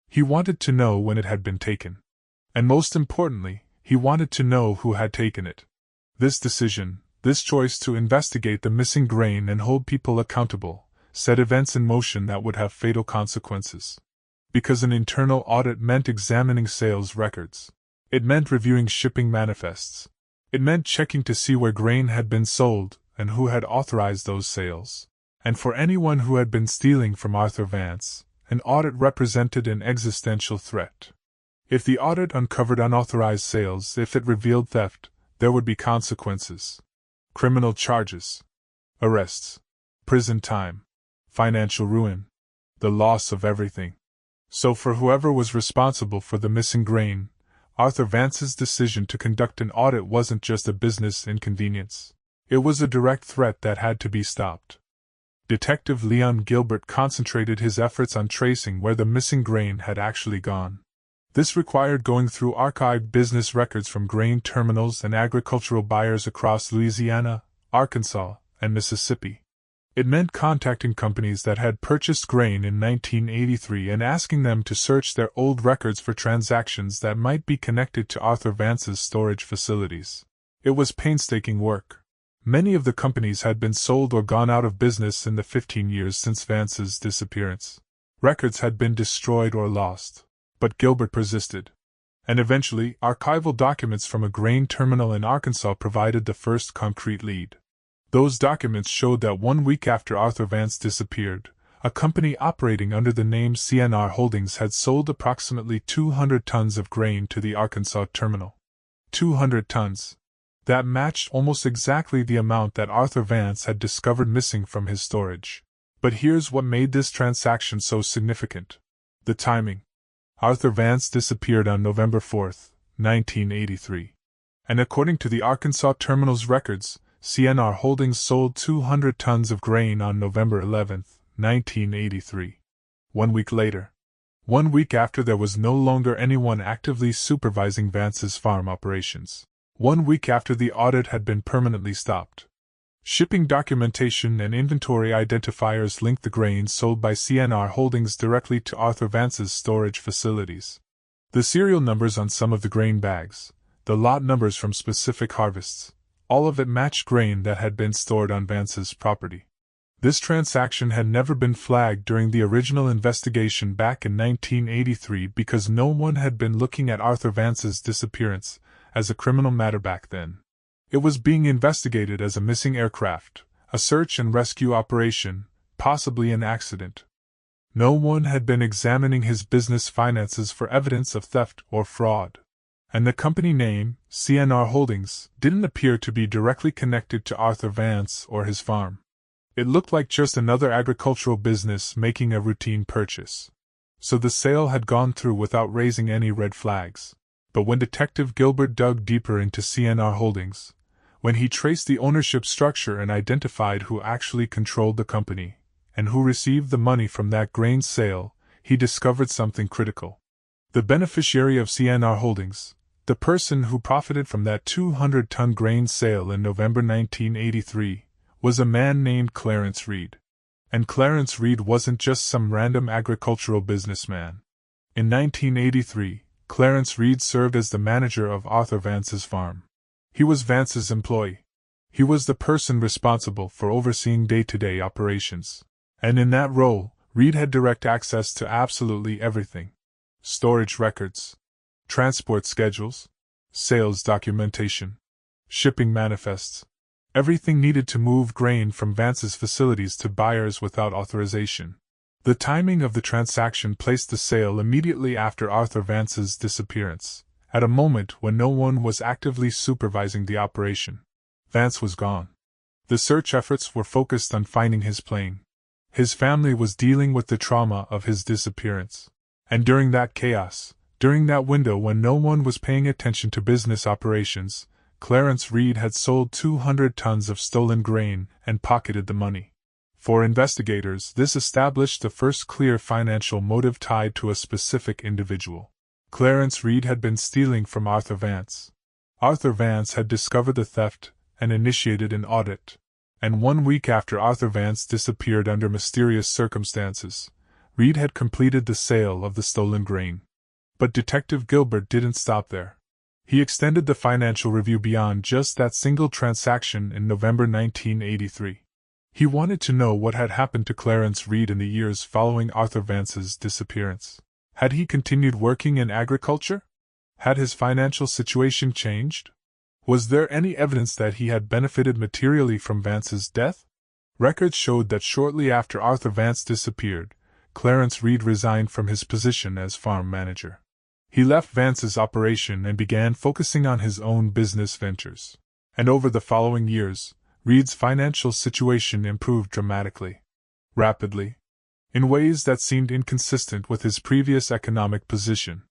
He wanted to know when it had been taken. And most importantly, he wanted to know who had taken it. This decision, this choice to investigate the missing grain and hold people accountable, set events in motion that would have fatal consequences. Because an internal audit meant examining sales records. It meant reviewing shipping manifests. It meant checking to see where grain had been sold and who had authorized those sales. And for anyone who had been stealing from Arthur Vance, an audit represented an existential threat. If the audit uncovered unauthorized sales, if it revealed theft, there would be consequences. Criminal charges, arrests, prison time, financial ruin, the loss of everything. So for whoever was responsible for the missing grain, Arthur Vance's decision to conduct an audit wasn't just a business inconvenience. It was a direct threat that had to be stopped. Detective Leon Gilbert concentrated his efforts on tracing where the missing grain had actually gone. This required going through archived business records from grain terminals and agricultural buyers across Louisiana, Arkansas, and Mississippi. It meant contacting companies that had purchased grain in 1983 and asking them to search their old records for transactions that might be connected to Arthur Vance's storage facilities. It was painstaking work. Many of the companies had been sold or gone out of business in the 15 years since Vance's disappearance. Records had been destroyed or lost. But Gilbert persisted. And eventually, archival documents from a grain terminal in Arkansas provided the first concrete lead. Those documents showed that 1 week after Arthur Vance disappeared, a company operating under the name CNR Holdings had sold approximately 200 tons of grain to the Arkansas terminal. 200 tons. That matched almost exactly the amount that Arthur Vance had discovered missing from his storage. But here's what made this transaction so significant: the timing. Arthur Vance disappeared on November 4, 1983. And according to the Arkansas terminal's records, CNR Holdings sold 200 tons of grain on November 11, 1983. 1 week later. 1 week after there was no longer anyone actively supervising Vance's farm operations. 1 week after the audit had been permanently stopped. Shipping documentation and inventory identifiers linked the grain sold by CNR Holdings directly to Arthur Vance's storage facilities. The serial numbers on some of the grain bags, the lot numbers from specific harvests, all of it matched grain that had been stored on Vance's property. This transaction had never been flagged during the original investigation back in 1983 because no one had been looking at Arthur Vance's disappearance as a criminal matter back then. It was being investigated as a missing aircraft, a search and rescue operation, possibly an accident. No one had been examining his business finances for evidence of theft or fraud. And the company name, CNR Holdings, didn't appear to be directly connected to Arthur Vance or his farm. It looked like just another agricultural business making a routine purchase. So the sale had gone through without raising any red flags. But when Detective Gilbert dug deeper into CNR Holdings, when he traced the ownership structure and identified who actually controlled the company, and who received the money from that grain sale, he discovered something critical. The beneficiary of CNR Holdings, the person who profited from that 200-ton grain sale in November 1983, was a man named Clarence Reed. And Clarence Reed wasn't just some random agricultural businessman. In 1983, Clarence Reed served as the manager of Arthur Vance's farm. He was Vance's employee. He was the person responsible for overseeing day-to-day operations. And in that role, Reed had direct access to absolutely everything: storage records, transport schedules, sales documentation, shipping manifests, everything needed to move grain from Vance's facilities to buyers without authorization. The timing of the transaction placed the sale immediately after Arthur Vance's disappearance, at a moment when no one was actively supervising the operation. Vance was gone. The search efforts were focused on finding his plane. His family was dealing with the trauma of his disappearance. And during that chaos, during that window when no one was paying attention to business operations, Clarence Reed had sold 200 tons of stolen grain and pocketed the money. For investigators, this established the first clear financial motive tied to a specific individual. Clarence Reed had been stealing from Arthur Vance. Arthur Vance had discovered the theft and initiated an audit. And 1 week after Arthur Vance disappeared under mysterious circumstances, Reed had completed the sale of the stolen grain. But Detective Gilbert didn't stop there. He extended the financial review beyond just that single transaction in November 1983. He wanted to know what had happened to Clarence Reed in the years following Arthur Vance's disappearance. Had he continued working in agriculture? Had his financial situation changed? Was there any evidence that he had benefited materially from Vance's death? Records showed that shortly after Arthur Vance disappeared, Clarence Reed resigned from his position as farm manager. He left Vance's operation and began focusing on his own business ventures. And over the following years, Reed's financial situation improved dramatically. Rapidly. In ways that seemed inconsistent with his previous economic position.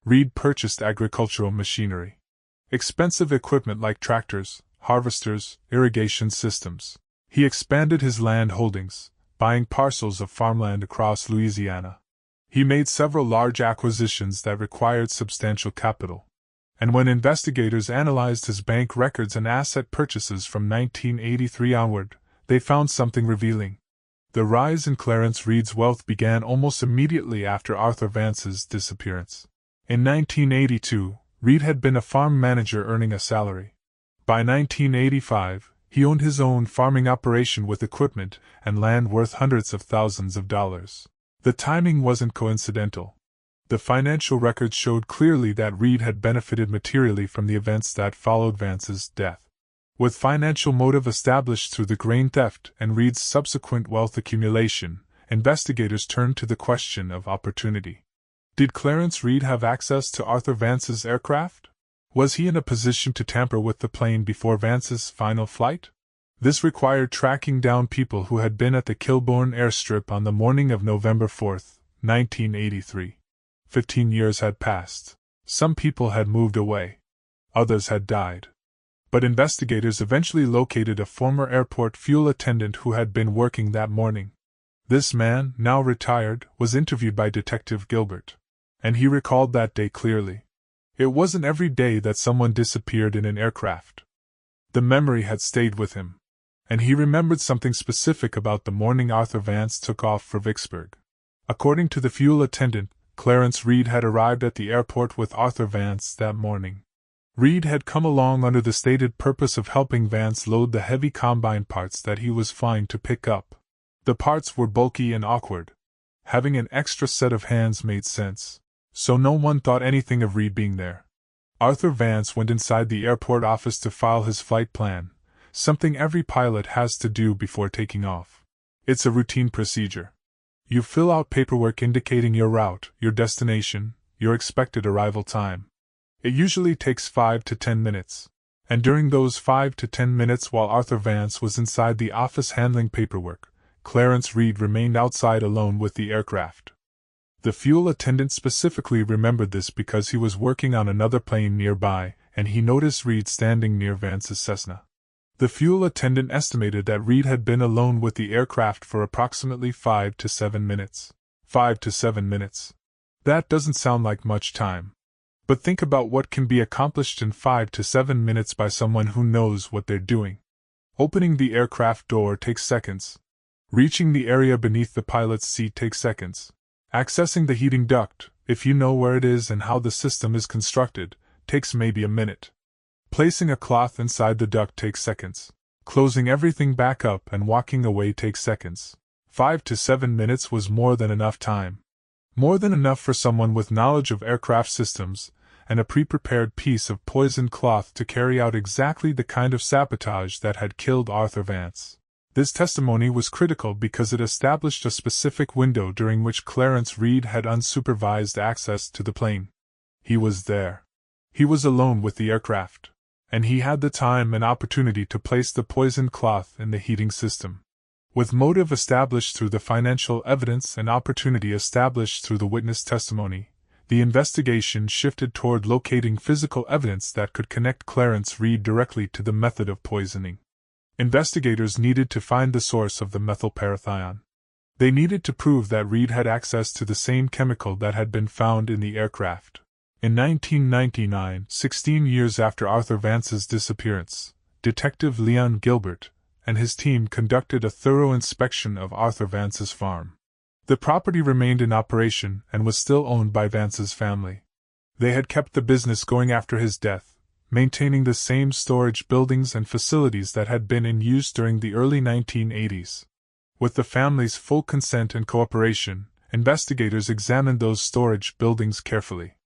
Reed purchased agricultural machinery. Expensive equipment like tractors, harvesters, irrigation systems. He expanded his land holdings, buying parcels of farmland across Louisiana. He made several large acquisitions that required substantial capital. And when investigators analyzed his bank records and asset purchases from 1983 onward, they found something revealing. The rise in Clarence Reed's wealth began almost immediately after Arthur Vance's disappearance. In 1982, Reed had been a farm manager earning a salary. By 1985, he owned his own farming operation with equipment and land worth hundreds of thousands of dollars. The timing wasn't coincidental. The financial records showed clearly that Reed had benefited materially from the events that followed Vance's death. With financial motive established through the grain theft and Reed's subsequent wealth accumulation, investigators turned to the question of opportunity. Did Clarence Reed have access to Arthur Vance's aircraft? Was he in a position to tamper with the plane before Vance's final flight? This required tracking down people who had been at the Kilbourne airstrip on the morning of November 4, 1983. 15 years had passed. Some people had moved away. Others had died. But investigators eventually located a former airport fuel attendant who had been working that morning. This man, now retired, was interviewed by Detective Gilbert. And he recalled that day clearly. It wasn't every day that someone disappeared in an aircraft. The memory had stayed with him. And he remembered something specific about the morning Arthur Vance took off for Vicksburg. According to the fuel attendant, Clarence Reed had arrived at the airport with Arthur Vance that morning. Reed had come along under the stated purpose of helping Vance load the heavy combine parts that he was flying to pick up. The parts were bulky and awkward. Having an extra set of hands made sense, so no one thought anything of Reed being there. Arthur Vance went inside the airport office to file his flight plan, something every pilot has to do before taking off. It's a routine procedure. You fill out paperwork indicating your route, your destination, your expected arrival time. It usually takes 5 to 10 minutes. And during those 5 to 10 minutes while Arthur Vance was inside the office handling paperwork, Clarence Reed remained outside alone with the aircraft. The fuel attendant specifically remembered this because he was working on another plane nearby, and he noticed Reed standing near Vance's Cessna. The fuel attendant estimated that Reed had been alone with the aircraft for approximately 5 to 7 minutes. 5 to 7 minutes. That doesn't sound like much time. But think about what can be accomplished in 5 to 7 minutes by someone who knows what they're doing. Opening the aircraft door takes seconds. Reaching the area beneath the pilot's seat takes seconds. Accessing the heating duct, if you know where it is and how the system is constructed, takes maybe a minute. Placing a cloth inside the duct takes seconds. Closing everything back up and walking away takes seconds. 5 to 7 minutes was more than enough time. More than enough for someone with knowledge of aircraft systems and a pre-prepared piece of poisoned cloth to carry out exactly the kind of sabotage that had killed Arthur Vance. This testimony was critical because it established a specific window during which Clarence Reed had unsupervised access to the plane. He was there. He was alone with the aircraft. And he had the time and opportunity to place the poisoned cloth in the heating system. With motive established through the financial evidence and opportunity established through the witness testimony, the investigation shifted toward locating physical evidence that could connect Clarence Reed directly to the method of poisoning. Investigators needed to find the source of the methylparathion. They needed to prove that Reed had access to the same chemical that had been found in the aircraft. In 1999, 16 years after Arthur Vance's disappearance, Detective Leon Gilbert and his team conducted a thorough inspection of Arthur Vance's farm. The property remained in operation and was still owned by Vance's family. They had kept the business going after his death, maintaining the same storage buildings and facilities that had been in use during the early 1980s. With the family's full consent and cooperation, investigators examined those storage buildings carefully.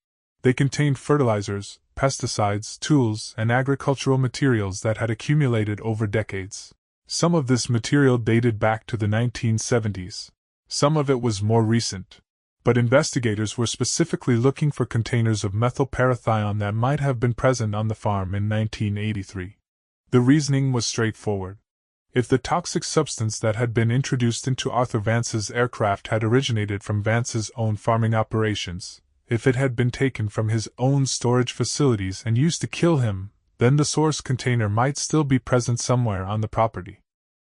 They contained fertilizers, pesticides, tools, and agricultural materials that had accumulated over decades. Some of this material dated back to the 1970s. Some of it was more recent. But investigators were specifically looking for containers of methylparathion that might have been present on the farm in 1983. The reasoning was straightforward. If the toxic substance that had been introduced into Arthur Vance's aircraft had originated from Vance's own farming operations, if it had been taken from his own storage facilities and used to kill him, then the source container might still be present somewhere on the property.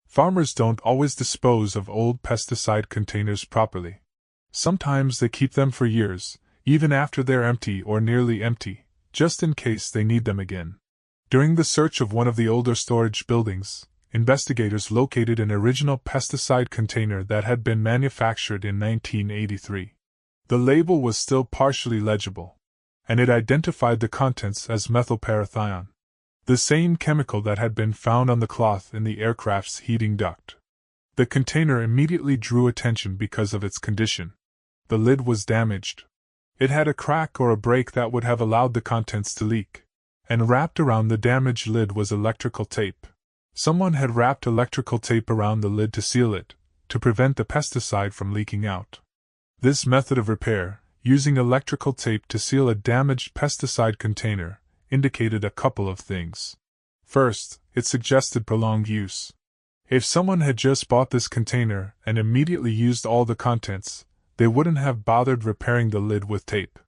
Farmers don't always dispose of old pesticide containers properly. Sometimes they keep them for years, even after they're empty or nearly empty, just in case they need them again. During the search of one of the older storage buildings, investigators located an original pesticide container that had been manufactured in 1983. The label was still partially legible, and it identified the contents as methylparathion, the same chemical that had been found on the cloth in the aircraft's heating duct. The container immediately drew attention because of its condition. The lid was damaged. It had a crack or a break that would have allowed the contents to leak. And wrapped around the damaged lid was electrical tape. Someone had wrapped electrical tape around the lid to seal it, to prevent the pesticide from leaking out. This method of repair, using electrical tape to seal a damaged pesticide container, indicated a couple of things. First, it suggested prolonged use. If someone had just bought this container and immediately used all the contents, they wouldn't have bothered repairing the lid with tape.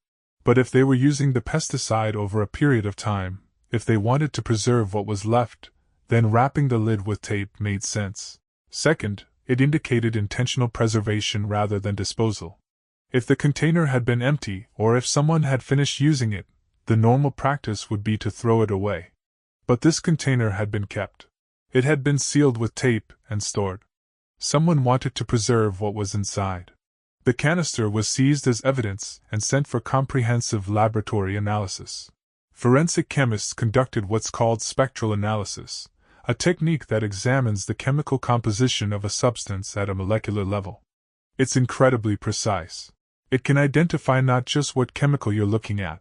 But if they were using the pesticide over a period of time, if they wanted to preserve what was left, then wrapping the lid with tape made sense. Second, it indicated intentional preservation rather than disposal. If the container had been empty or if someone had finished using it, the normal practice would be to throw it away. But this container had been kept. It had been sealed with tape and stored. Someone wanted to preserve what was inside. The canister was seized as evidence and sent for comprehensive laboratory analysis. Forensic chemists conducted what's called spectral analysis, a technique that examines the chemical composition of a substance at a molecular level. It's incredibly precise. It can identify not just what chemical you're looking at,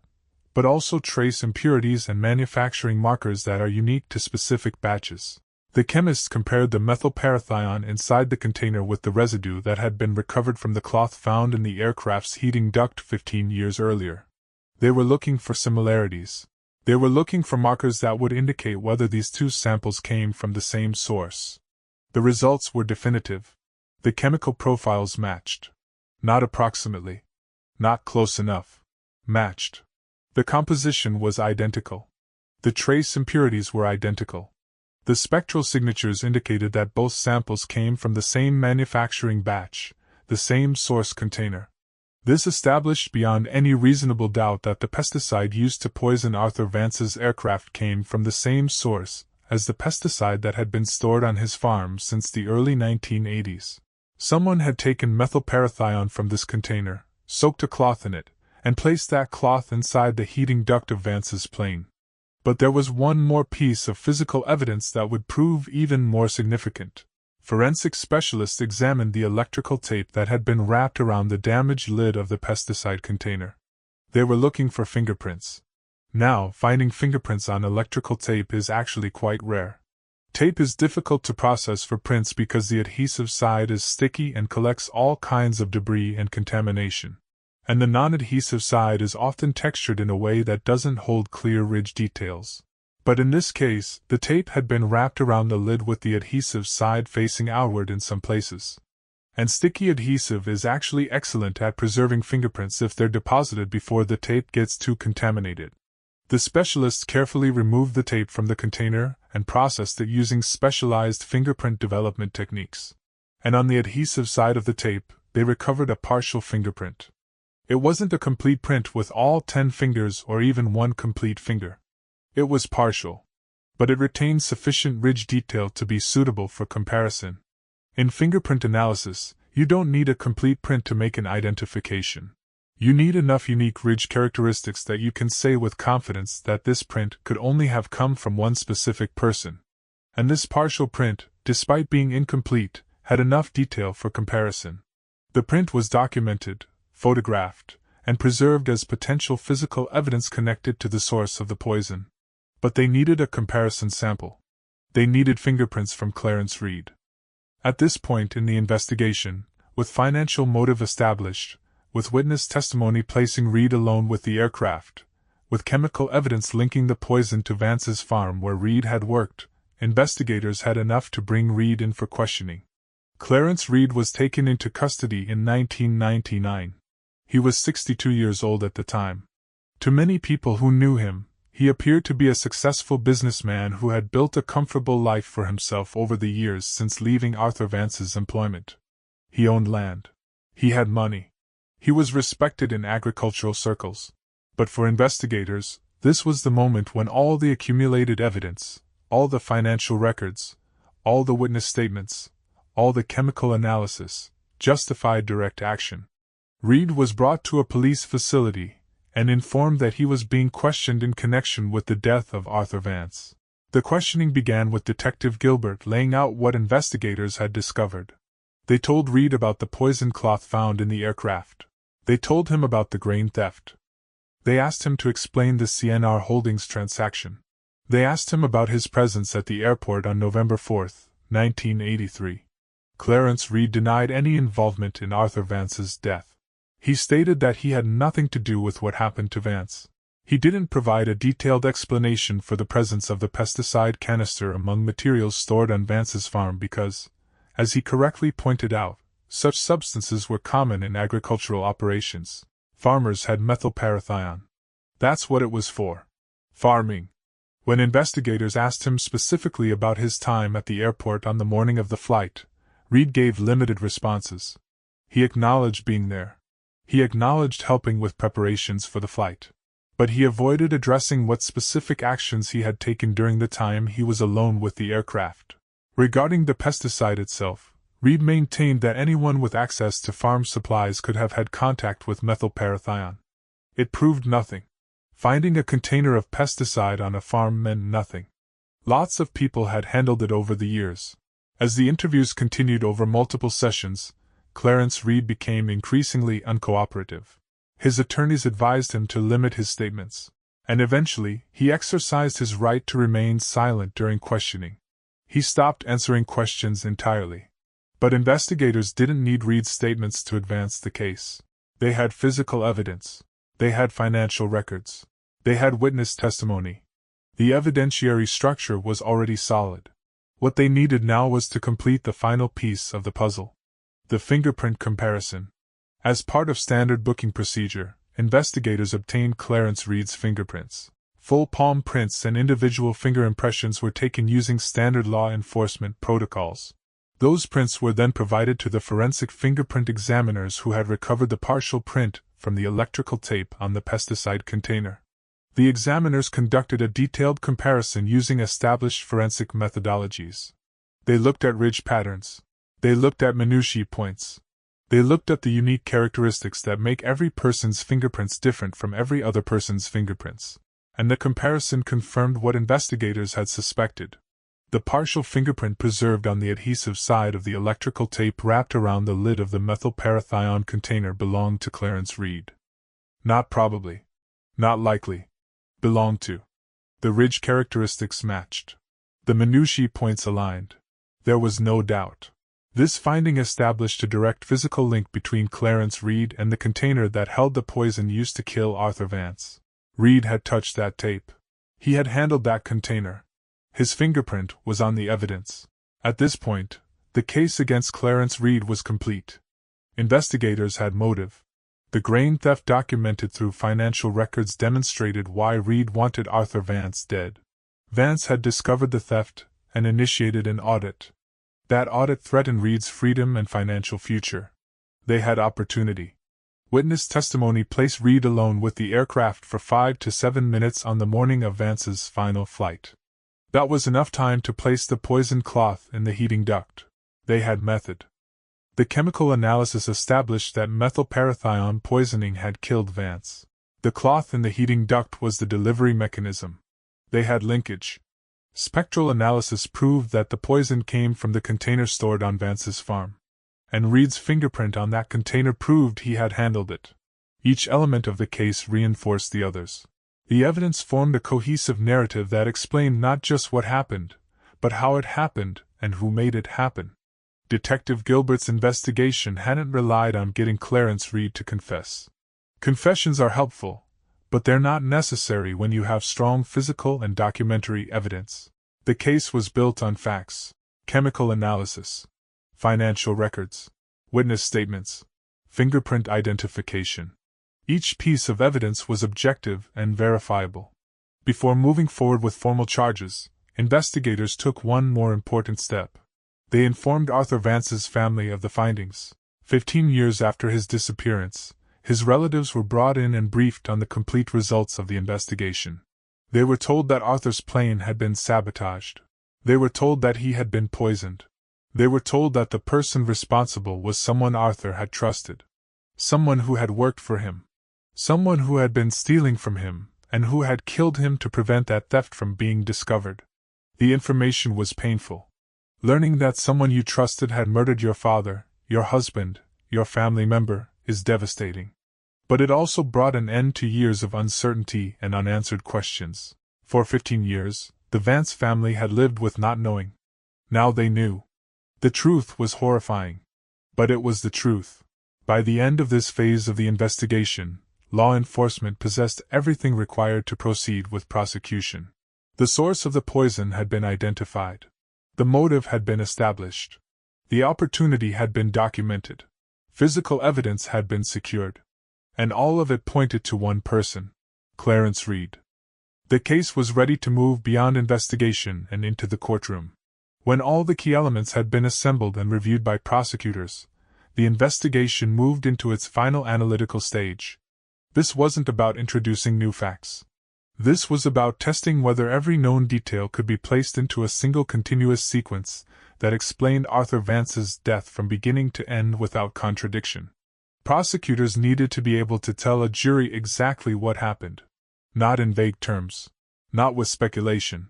but also trace impurities and manufacturing markers that are unique to specific batches. The chemists compared the methylparathion inside the container with the residue that had been recovered from the cloth found in the aircraft's heating duct 15 years earlier. They were looking for similarities. They were looking for markers that would indicate whether these two samples came from the same source. The results were definitive. The chemical profiles matched. Not approximately. Not close enough. Matched. The composition was identical. The trace impurities were identical. The spectral signatures indicated that both samples came from the same manufacturing batch, the same source container. This established beyond any reasonable doubt that the pesticide used to poison Arthur Vance's aircraft came from the same source as the pesticide that had been stored on his farm since the early 1980s. Someone had taken methylparathion from this container, soaked a cloth in it, and placed that cloth inside the heating duct of Vance's plane. But there was one more piece of physical evidence that would prove even more significant. Forensic specialists examined the electrical tape that had been wrapped around the damaged lid of the pesticide container. They were looking for fingerprints. Now, finding fingerprints on electrical tape is actually quite rare. Tape is difficult to process for prints because the adhesive side is sticky and collects all kinds of debris and contamination. And the non-adhesive side is often textured in a way that doesn't hold clear ridge details. But in this case, the tape had been wrapped around the lid with the adhesive side facing outward in some places. And sticky adhesive is actually excellent at preserving fingerprints if they're deposited before the tape gets too contaminated. The specialists carefully removed the tape from the container and processed it using specialized fingerprint development techniques. And on the adhesive side of the tape, they recovered a partial fingerprint. It wasn't a complete print with all 10 fingers or even one complete finger. It was partial. But it retained sufficient ridge detail to be suitable for comparison. In fingerprint analysis, you don't need a complete print to make an identification. You need enough unique ridge characteristics that you can say with confidence that this print could only have come from one specific person. And this partial print, despite being incomplete, had enough detail for comparison. The print was documented, photographed, and preserved as potential physical evidence connected to the source of the poison. But they needed a comparison sample. They needed fingerprints from Clarence Reed. At this point in the investigation, with financial motive established, with witness testimony placing Reed alone with the aircraft, with chemical evidence linking the poison to Vance's farm where Reed had worked, investigators had enough to bring Reed in for questioning. Clarence Reed was taken into custody in 1999. He was 62 years old at the time. To many people who knew him, he appeared to be a successful businessman who had built a comfortable life for himself over the years since leaving Arthur Vance's employment. He owned land. He had money. He was respected in agricultural circles. But for investigators, this was the moment when all the accumulated evidence, all the financial records, all the witness statements, all the chemical analysis, justified direct action. Reed was brought to a police facility and informed that he was being questioned in connection with the death of Arthur Vance. The questioning began with Detective Gilbert laying out what investigators had discovered. They told Reed about the poison cloth found in the aircraft. They told him about the grain theft. They asked him to explain the CNR Holdings transaction. They asked him about his presence at the airport on November 4, 1983. Clarence Reed denied any involvement in Arthur Vance's death. He stated that he had nothing to do with what happened to Vance. He didn't provide a detailed explanation for the presence of the pesticide canister among materials stored on Vance's farm because, as he correctly pointed out, such substances were common in agricultural operations. Farmers had methylparathion. That's what it was for. Farming. When investigators asked him specifically about his time at the airport on the morning of the flight, Reed gave limited responses. He acknowledged being there. He acknowledged helping with preparations for the flight. But he avoided addressing what specific actions he had taken during the time he was alone with the aircraft. Regarding the pesticide itself, Reed maintained that anyone with access to farm supplies could have had contact with methylparathion. It proved nothing. Finding a container of pesticide on a farm meant nothing. Lots of people had handled it over the years. As the interviews continued over multiple sessions, Clarence Reed became increasingly uncooperative. His attorneys advised him to limit his statements, and eventually he exercised his right to remain silent during questioning. He stopped answering questions entirely. But investigators didn't need Reed's statements to advance the case. They had physical evidence. They had financial records. They had witness testimony. The evidentiary structure was already solid. What they needed now was to complete the final piece of the puzzle: the fingerprint comparison. As part of standard booking procedure, investigators obtained Clarence Reed's fingerprints. Full palm prints and individual finger impressions were taken using standard law enforcement protocols. Those prints were then provided to the forensic fingerprint examiners who had recovered the partial print from the electrical tape on the pesticide container. The examiners conducted a detailed comparison using established forensic methodologies. They looked at ridge patterns. They looked at minutiae points. They looked at the unique characteristics that make every person's fingerprints different from every other person's fingerprints. And the comparison confirmed what investigators had suspected. The partial fingerprint preserved on the adhesive side of the electrical tape wrapped around the lid of the methylparathion container belonged to Clarence Reed. Not probably. Not likely. Belonged to. The ridge characteristics matched. The minutiae points aligned. There was no doubt. This finding established a direct physical link between Clarence Reed and the container that held the poison used to kill Arthur Vance. Reed had touched that tape. He had handled that container. His fingerprint was on the evidence. At this point, the case against Clarence Reed was complete. Investigators had motive. The grain theft documented through financial records demonstrated why Reed wanted Arthur Vance dead. Vance had discovered the theft and initiated an audit. That audit threatened Reed's freedom and financial future. They had opportunity. Witness testimony placed Reed alone with the aircraft for 5 to 7 minutes on the morning of Vance's final flight. That was enough time to place the poisoned cloth in the heating duct. They had method. The chemical analysis established that methylparathion poisoning had killed Vance. The cloth in the heating duct was the delivery mechanism. They had linkage. Spectral analysis proved that the poison came from the container stored on Vance's farm. And Reed's fingerprint on that container proved he had handled it. Each element of the case reinforced the others. The evidence formed a cohesive narrative that explained not just what happened, but how it happened and who made it happen. Detective Gilbert's investigation hadn't relied on getting Clarence Reed to confess. Confessions are helpful, but they're not necessary when you have strong physical and documentary evidence. The case was built on facts, chemical analysis, financial records, witness statements, fingerprint identification. Each piece of evidence was objective and verifiable. Before moving forward with formal charges, investigators took one more important step. They informed Arthur Vance's family of the findings. 15 years after his disappearance, his relatives were brought in and briefed on the complete results of the investigation. They were told that Arthur's plane had been sabotaged. They were told that he had been poisoned. They were told that the person responsible was someone Arthur had trusted. Someone who had worked for him. Someone who had been stealing from him, and who had killed him to prevent that theft from being discovered. The information was painful. Learning that someone you trusted had murdered your father, your husband, your family member, is devastating. But it also brought an end to years of uncertainty and unanswered questions. For 15 years, the Vance family had lived with not knowing. Now they knew. The truth was horrifying. But it was the truth. By the end of this phase of the investigation, law enforcement possessed everything required to proceed with prosecution. The source of the poison had been identified. The motive had been established. The opportunity had been documented. Physical evidence had been secured. And all of it pointed to one person: Clarence Reed. The case was ready to move beyond investigation and into the courtroom. When all the key elements had been assembled and reviewed by prosecutors, the investigation moved into its final analytical stage. This wasn't about introducing new facts. This was about testing whether every known detail could be placed into a single continuous sequence that explained Arthur Vance's death from beginning to end without contradiction. Prosecutors needed to be able to tell a jury exactly what happened. Not in vague terms. Not with speculation.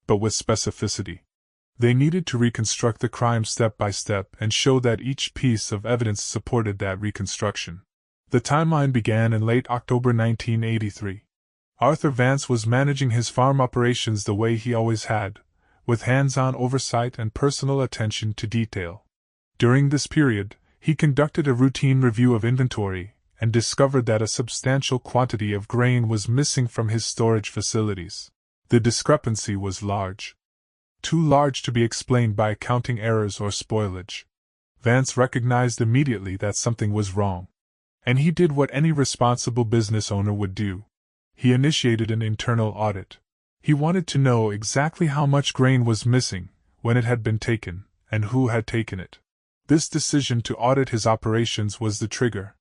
But with specificity. They needed to reconstruct the crime step by step and show that each piece of evidence supported that reconstruction. The timeline began in late October 1983. Arthur Vance was managing his farm operations the way he always had, with hands-on oversight and personal attention to detail. During this period, he conducted a routine review of inventory and discovered that a substantial quantity of grain was missing from his storage facilities. The discrepancy was large. Too large to be explained by accounting errors or spoilage. Vance recognized immediately that something was wrong. And he did what any responsible business owner would do. He initiated an internal audit. He wanted to know exactly how much grain was missing, when it had been taken, and who had taken it. This decision to audit his operations was the trigger.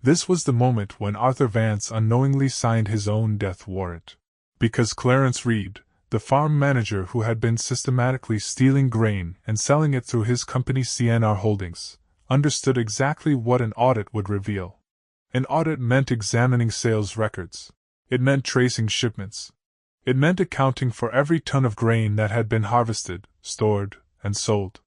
This was the moment when Arthur Vance unknowingly signed his own death warrant. Because Clarence Reed, the farm manager who had been systematically stealing grain and selling it through his company CNR Holdings, understood exactly what an audit would reveal. An audit meant examining sales records. It meant tracing shipments. It meant accounting for every ton of grain that had been harvested, stored, and sold.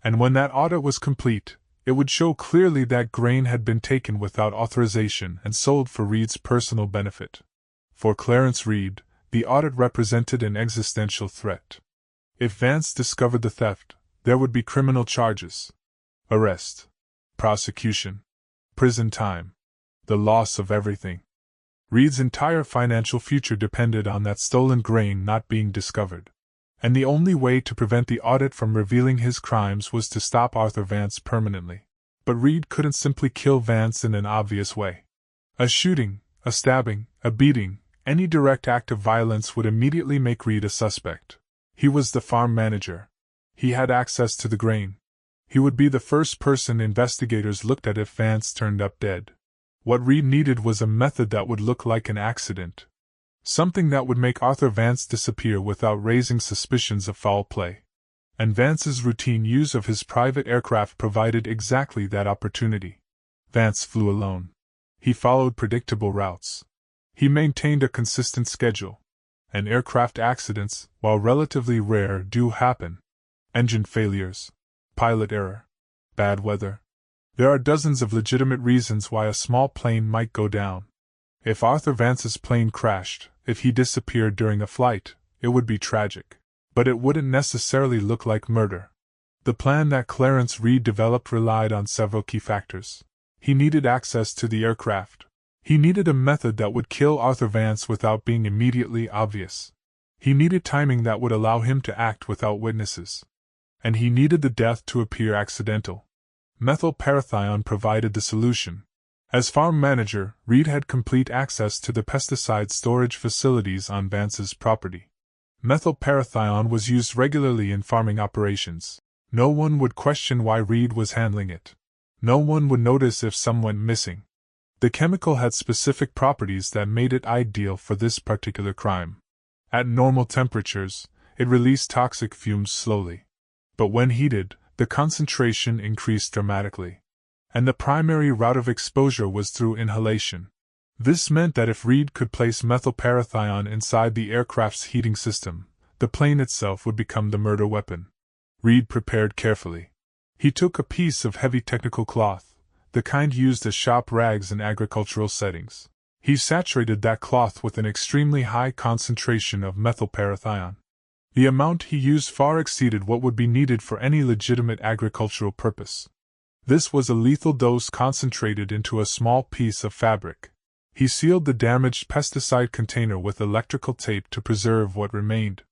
And when that audit was complete, it would show clearly that grain had been taken without authorization and sold for Reed's personal benefit. For Clarence Reed, the audit represented an existential threat. If Vance discovered the theft, there would be criminal charges. Arrest. Prosecution. Prison time. The loss of everything. Reed's entire financial future depended on that stolen grain not being discovered. And the only way to prevent the audit from revealing his crimes was to stop Arthur Vance permanently. But Reed couldn't simply kill Vance in an obvious way. A shooting, a stabbing, a beating, any direct act of violence would immediately make Reed a suspect. He was the farm manager. He had access to the grain. He would be the first person investigators looked at if Vance turned up dead. What Reed needed was a method that would look like an accident. Something that would make Arthur Vance disappear without raising suspicions of foul play. And Vance's routine use of his private aircraft provided exactly that opportunity. Vance flew alone. He followed predictable routes. He maintained a consistent schedule. And aircraft accidents, while relatively rare, do happen. Engine failures. Pilot error. Bad weather. There are dozens of legitimate reasons why a small plane might go down. If Arthur Vance's plane crashed, if he disappeared during a flight, it would be tragic. But it wouldn't necessarily look like murder. The plan that Clarence Reed developed relied on several key factors. He needed access to the aircraft. He needed a method that would kill Arthur Vance without being immediately obvious. He needed timing that would allow him to act without witnesses. And he needed the death to appear accidental. Methylparathion provided the solution. As farm manager, Reed had complete access to the pesticide storage facilities on Vance's property. Methylparathion was used regularly in farming operations. No one would question why Reed was handling it. No one would notice if some went missing. The chemical had specific properties that made it ideal for this particular crime. At normal temperatures, it released toxic fumes slowly. But when heated, the concentration increased dramatically. And the primary route of exposure was through inhalation. This meant that if Reed could place methylparathion inside the aircraft's heating system, the plane itself would become the murder weapon. Reed prepared carefully. He took a piece of heavy technical cloth, the kind used as shop rags in agricultural settings. He saturated that cloth with an extremely high concentration of methylparathion. The amount he used far exceeded what would be needed for any legitimate agricultural purpose. This was a lethal dose concentrated into a small piece of fabric. He sealed the damaged pesticide container with electrical tape to preserve what remained,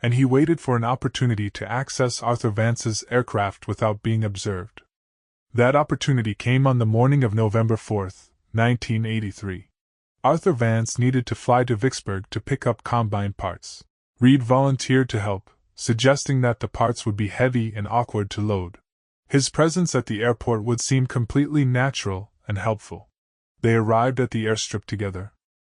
and he waited for an opportunity to access Arthur Vance's aircraft without being observed. That opportunity came on the morning of November 4, 1983. Arthur Vance needed to fly to Vicksburg to pick up combine parts. Reed volunteered to help, suggesting that the parts would be heavy and awkward to load. His presence at the airport would seem completely natural and helpful. They arrived at the airstrip together.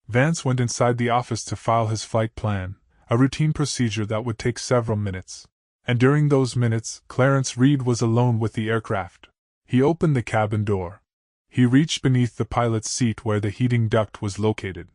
Vance went inside the office to file his flight plan, a routine procedure that would take several minutes. And during those minutes, Clarence Reed was alone with the aircraft. He opened the cabin door. He reached beneath the pilot's seat where the heating duct was located.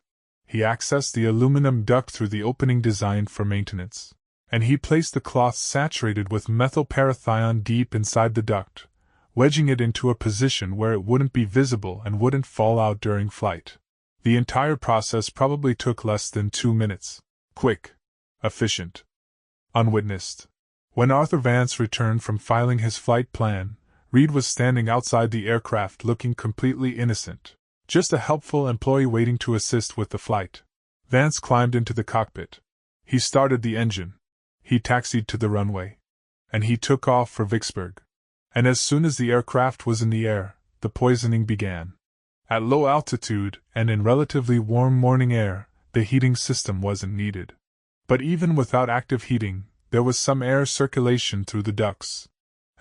He accessed the aluminum duct through the opening designed for maintenance, and he placed the cloth saturated with methylparathion deep inside the duct, wedging it into a position where it wouldn't be visible and wouldn't fall out during flight. The entire process probably took less than 2 minutes. Quick, efficient, unwitnessed. When Arthur Vance returned from filing his flight plan, Reed was standing outside the aircraft looking completely innocent. Just a helpful employee waiting to assist with the flight. Vance climbed into the cockpit. He started the engine. He taxied to the runway. And he took off for Vicksburg. And as soon as the aircraft was in the air, the poisoning began. At low altitude, and in relatively warm morning air, the heating system wasn't needed. But even without active heating, there was some air circulation through the ducts.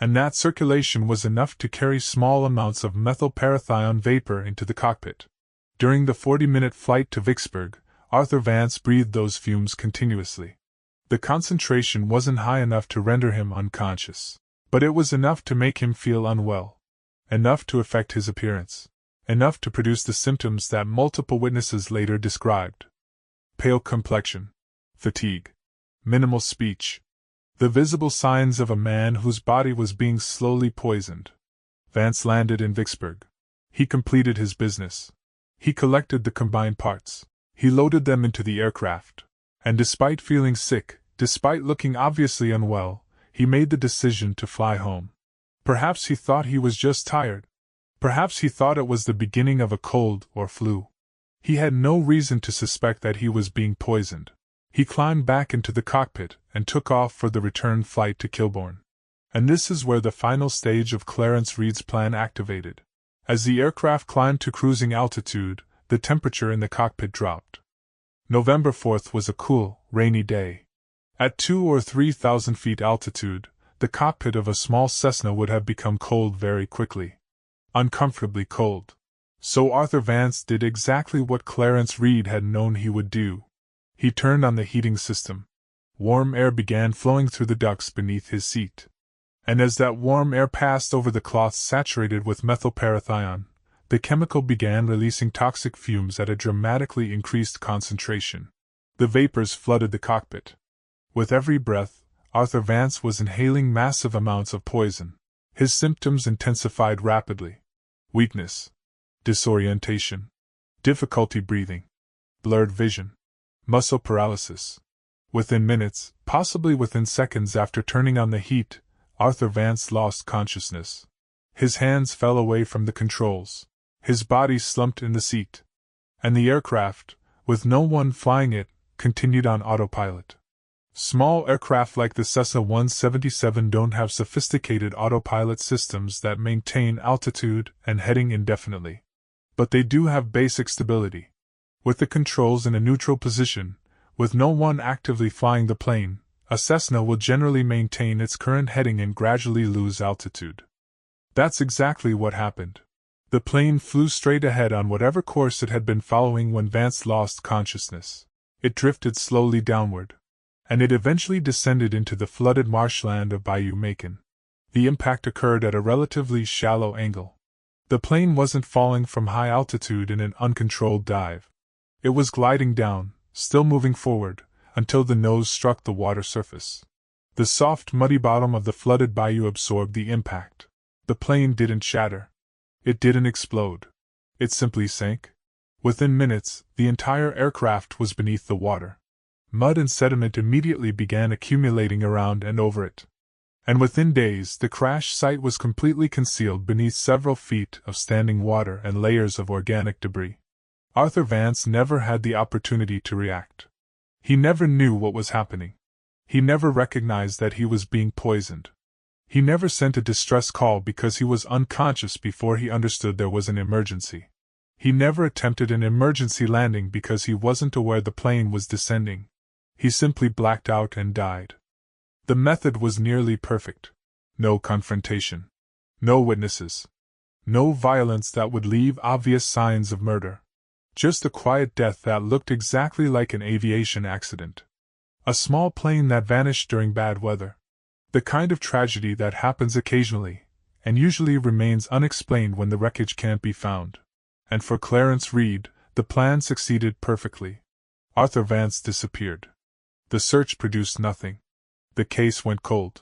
And that circulation was enough to carry small amounts of methylparathion vapor into the cockpit. During the 40-minute flight to Vicksburg, Arthur Vance breathed those fumes continuously. The concentration wasn't high enough to render him unconscious, but it was enough to make him feel unwell, enough to affect his appearance, enough to produce the symptoms that multiple witnesses later described. Pale complexion, fatigue, minimal speech. The visible signs of a man whose body was being slowly poisoned. Vance landed in Vicksburg. He completed his business. He collected the combined parts. He loaded them into the aircraft. And despite feeling sick, despite looking obviously unwell, he made the decision to fly home. Perhaps he thought he was just tired. Perhaps he thought it was the beginning of a cold or flu. He had no reason to suspect that he was being poisoned. He climbed back into the cockpit and took off for the return flight to Kilbourne. And this is where the final stage of Clarence Reed's plan activated. As the aircraft climbed to cruising altitude, the temperature in the cockpit dropped. November 4th was a cool, rainy day. At 2,000 or 3,000 feet altitude, the cockpit of a small Cessna would have become cold very quickly. Uncomfortably cold. So Arthur Vance did exactly what Clarence Reed had known he would do. He turned on the heating system. Warm air began flowing through the ducts beneath his seat. And as that warm air passed over the cloth saturated with methylparathion, the chemical began releasing toxic fumes at a dramatically increased concentration. The vapors flooded the cockpit. With every breath, Arthur Vance was inhaling massive amounts of poison. His symptoms intensified rapidly. Weakness, disorientation, difficulty breathing, blurred vision, muscle paralysis. Within minutes, possibly within seconds after turning on the heat, Arthur Vance lost consciousness. His hands fell away from the controls. His body slumped in the seat. And the aircraft, with no one flying it, continued on autopilot. Small aircraft like the Cessna 177 don't have sophisticated autopilot systems that maintain altitude and heading indefinitely. But they do have basic stability. With the controls in a neutral position, with no one actively flying the plane, a Cessna will generally maintain its current heading and gradually lose altitude. That's exactly what happened. The plane flew straight ahead on whatever course it had been following when Vance lost consciousness. It drifted slowly downward. And it eventually descended into the flooded marshland of Bayou Macon. The impact occurred at a relatively shallow angle. The plane wasn't falling from high altitude in an uncontrolled dive. It was gliding down, still moving forward, until the nose struck the water surface. The soft, muddy bottom of the flooded bayou absorbed the impact. The plane didn't shatter. It didn't explode. It simply sank. Within minutes, the entire aircraft was beneath the water. Mud and sediment immediately began accumulating around and over it. And within days, the crash site was completely concealed beneath several feet of standing water and layers of organic debris. Arthur Vance never had the opportunity to react. He never knew what was happening. He never recognized that he was being poisoned. He never sent a distress call because he was unconscious before he understood there was an emergency. He never attempted an emergency landing because he wasn't aware the plane was descending. He simply blacked out and died. The method was nearly perfect. No confrontation. No witnesses. No violence that would leave obvious signs of murder. Just a quiet death that looked exactly like an aviation accident. A small plane that vanished during bad weather. The kind of tragedy that happens occasionally, and usually remains unexplained when the wreckage can't be found. And for Clarence Reed, the plan succeeded perfectly. Arthur Vance disappeared. The search produced nothing. The case went cold.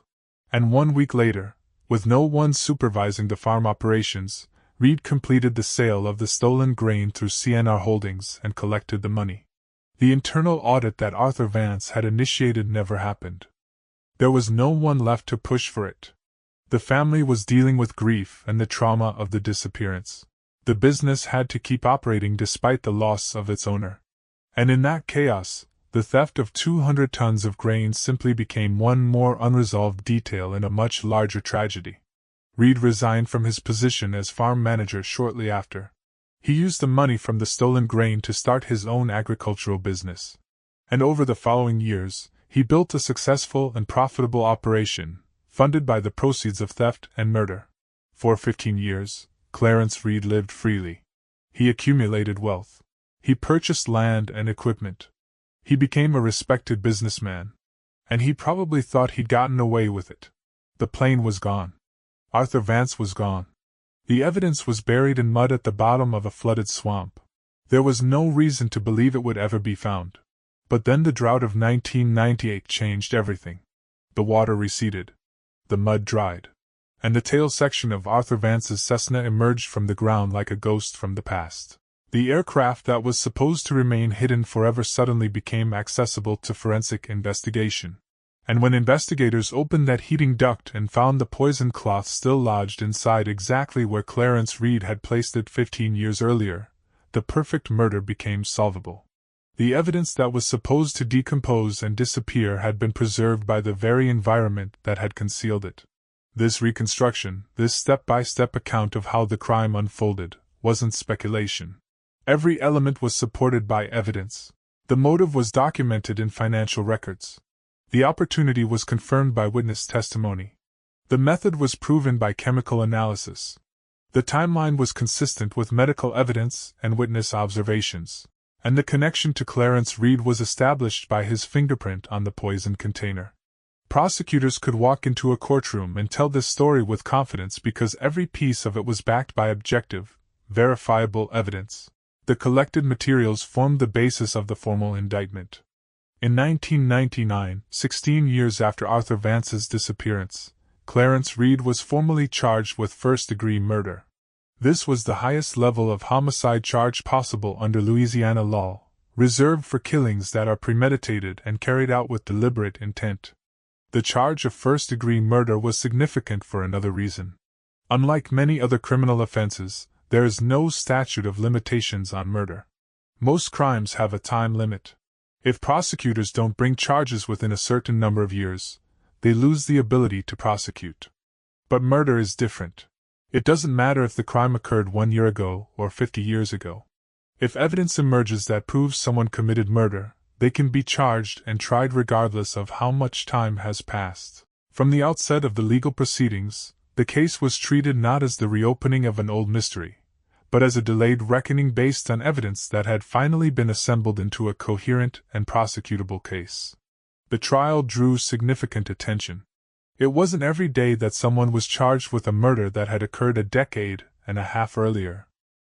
And 1 week later, with no one supervising the farm operations, Reed completed the sale of the stolen grain through CNR Holdings and collected the money. The internal audit that Arthur Vance had initiated never happened. There was no one left to push for it. The family was dealing with grief and the trauma of the disappearance. The business had to keep operating despite the loss of its owner. And in that chaos, the theft of 200 tons of grain simply became one more unresolved detail in a much larger tragedy. Reed resigned from his position as farm manager shortly after. He used the money from the stolen grain to start his own agricultural business. And over the following years, he built a successful and profitable operation, funded by the proceeds of theft and murder. For 15 years, Clarence Reed lived freely. He accumulated wealth. He purchased land and equipment. He became a respected businessman. And he probably thought he'd gotten away with it. The plane was gone. Arthur Vance was gone. The evidence was buried in mud at the bottom of a flooded swamp. There was no reason to believe it would ever be found. But then the drought of 1998 changed everything. The water receded. The mud dried. And the tail section of Arthur Vance's Cessna emerged from the ground like a ghost from the past. The aircraft that was supposed to remain hidden forever suddenly became accessible to forensic investigation. And when investigators opened that heating duct and found the poison cloth still lodged inside exactly where Clarence Reed had placed it 15 years earlier, the perfect murder became solvable. The evidence that was supposed to decompose and disappear had been preserved by the very environment that had concealed it. This reconstruction, this step-by-step account of how the crime unfolded, wasn't speculation. Every element was supported by evidence. The motive was documented in financial records. The opportunity was confirmed by witness testimony. The method was proven by chemical analysis. The timeline was consistent with medical evidence and witness observations. And the connection to Clarence Reed was established by his fingerprint on the poison container. Prosecutors could walk into a courtroom and tell this story with confidence because every piece of it was backed by objective, verifiable evidence. The collected materials formed the basis of the formal indictment. In 1999, 16 years after Arthur Vance's disappearance, Clarence Reed was formally charged with first-degree murder. This was the highest level of homicide charge possible under Louisiana law, reserved for killings that are premeditated and carried out with deliberate intent. The charge of first-degree murder was significant for another reason. Unlike many other criminal offenses, there is no statute of limitations on murder. Most crimes have a time limit. If prosecutors don't bring charges within a certain number of years, they lose the ability to prosecute. But murder is different. It doesn't matter if the crime occurred 1 year ago or 50 years ago. If evidence emerges that proves someone committed murder, they can be charged and tried regardless of how much time has passed. From the outset of the legal proceedings, the case was treated not as the reopening of an old mystery, but as a delayed reckoning based on evidence that had finally been assembled into a coherent and prosecutable case. The trial drew significant attention. It wasn't every day that someone was charged with a murder that had occurred a decade and a half earlier.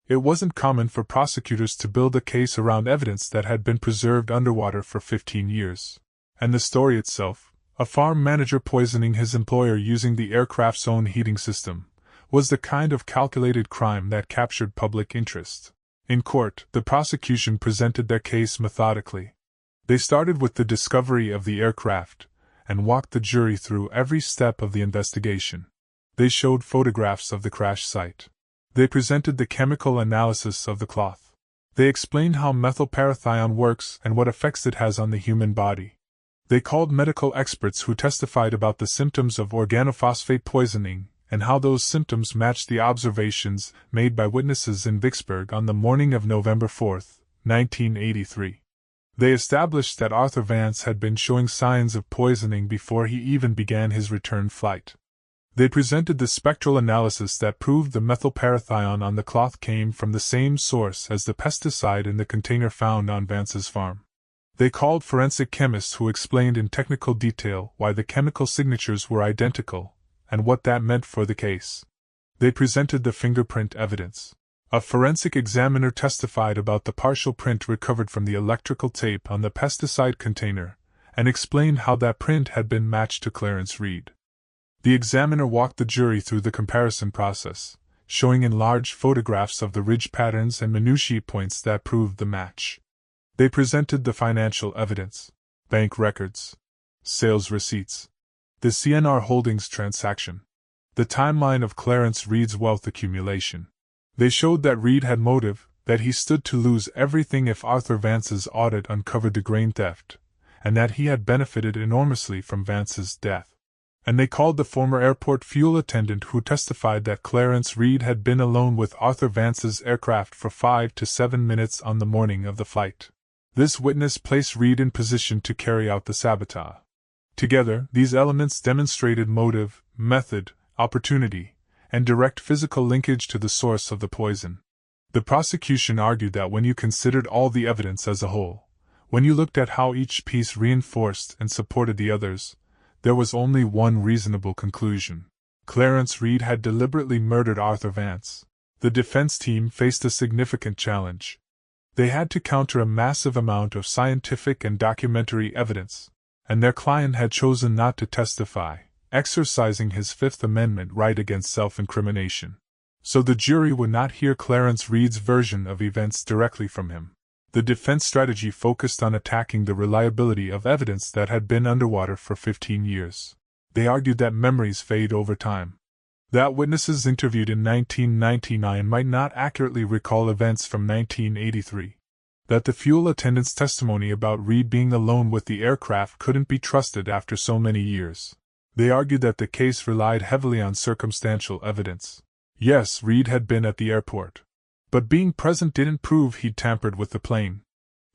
It wasn't common for prosecutors to build a case around evidence that had been preserved underwater for 15 years. And the story itself, a farm manager poisoning his employer using the aircraft's own heating system, was the kind of calculated crime that captured public interest. In court, the prosecution presented their case methodically. They started with the discovery of the aircraft and walked the jury through every step of the investigation. They showed photographs of the crash site. They presented the chemical analysis of the cloth. They explained how methylparathion works and what effects it has on the human body. They called medical experts who testified about the symptoms of organophosphate poisoning and how those symptoms matched the observations made by witnesses in Vicksburg on the morning of November 4, 1983. They established that Arthur Vance had been showing signs of poisoning before he even began his return flight. They presented the spectral analysis that proved the methylparathion on the cloth came from the same source as the pesticide in the container found on Vance's farm. They called forensic chemists who explained in technical detail why the chemical signatures were identical and what that meant for the case. They presented the fingerprint evidence. A forensic examiner testified about the partial print recovered from the electrical tape on the pesticide container and explained how that print had been matched to Clarence Reed. The examiner walked the jury through the comparison process, showing enlarged photographs of the ridge patterns and minutiae points that proved the match. They presented the financial evidence, bank records, sales receipts, the CNR Holdings transaction, the timeline of Clarence Reed's wealth accumulation. They showed that Reed had motive, that he stood to lose everything if Arthur Vance's audit uncovered the grain theft, and that he had benefited enormously from Vance's death. And they called the former airport fuel attendant who testified that Clarence Reed had been alone with Arthur Vance's aircraft for 5 to 7 minutes on the morning of the flight. This witness placed Reed in position to carry out the sabotage. Together, these elements demonstrated motive, method, opportunity, and direct physical linkage to the source of the poison. The prosecution argued that when you considered all the evidence as a whole, when you looked at how each piece reinforced and supported the others, there was only one reasonable conclusion. Clarence Reed had deliberately murdered Arthur Vance. The defense team faced a significant challenge. They had to counter a massive amount of scientific and documentary evidence, and their client had chosen not to testify, exercising his Fifth Amendment right against self-incrimination. So the jury would not hear Clarence Reed's version of events directly from him. The defense strategy focused on attacking the reliability of evidence that had been underwater for 15 years. They argued that memories fade over time. That witnesses interviewed in 1999 might not accurately recall events from 1983. That the fuel attendant's testimony about Reed being alone with the aircraft couldn't be trusted after so many years. They argued that the case relied heavily on circumstantial evidence. Yes, Reed had been at the airport. But being present didn't prove he'd tampered with the plane.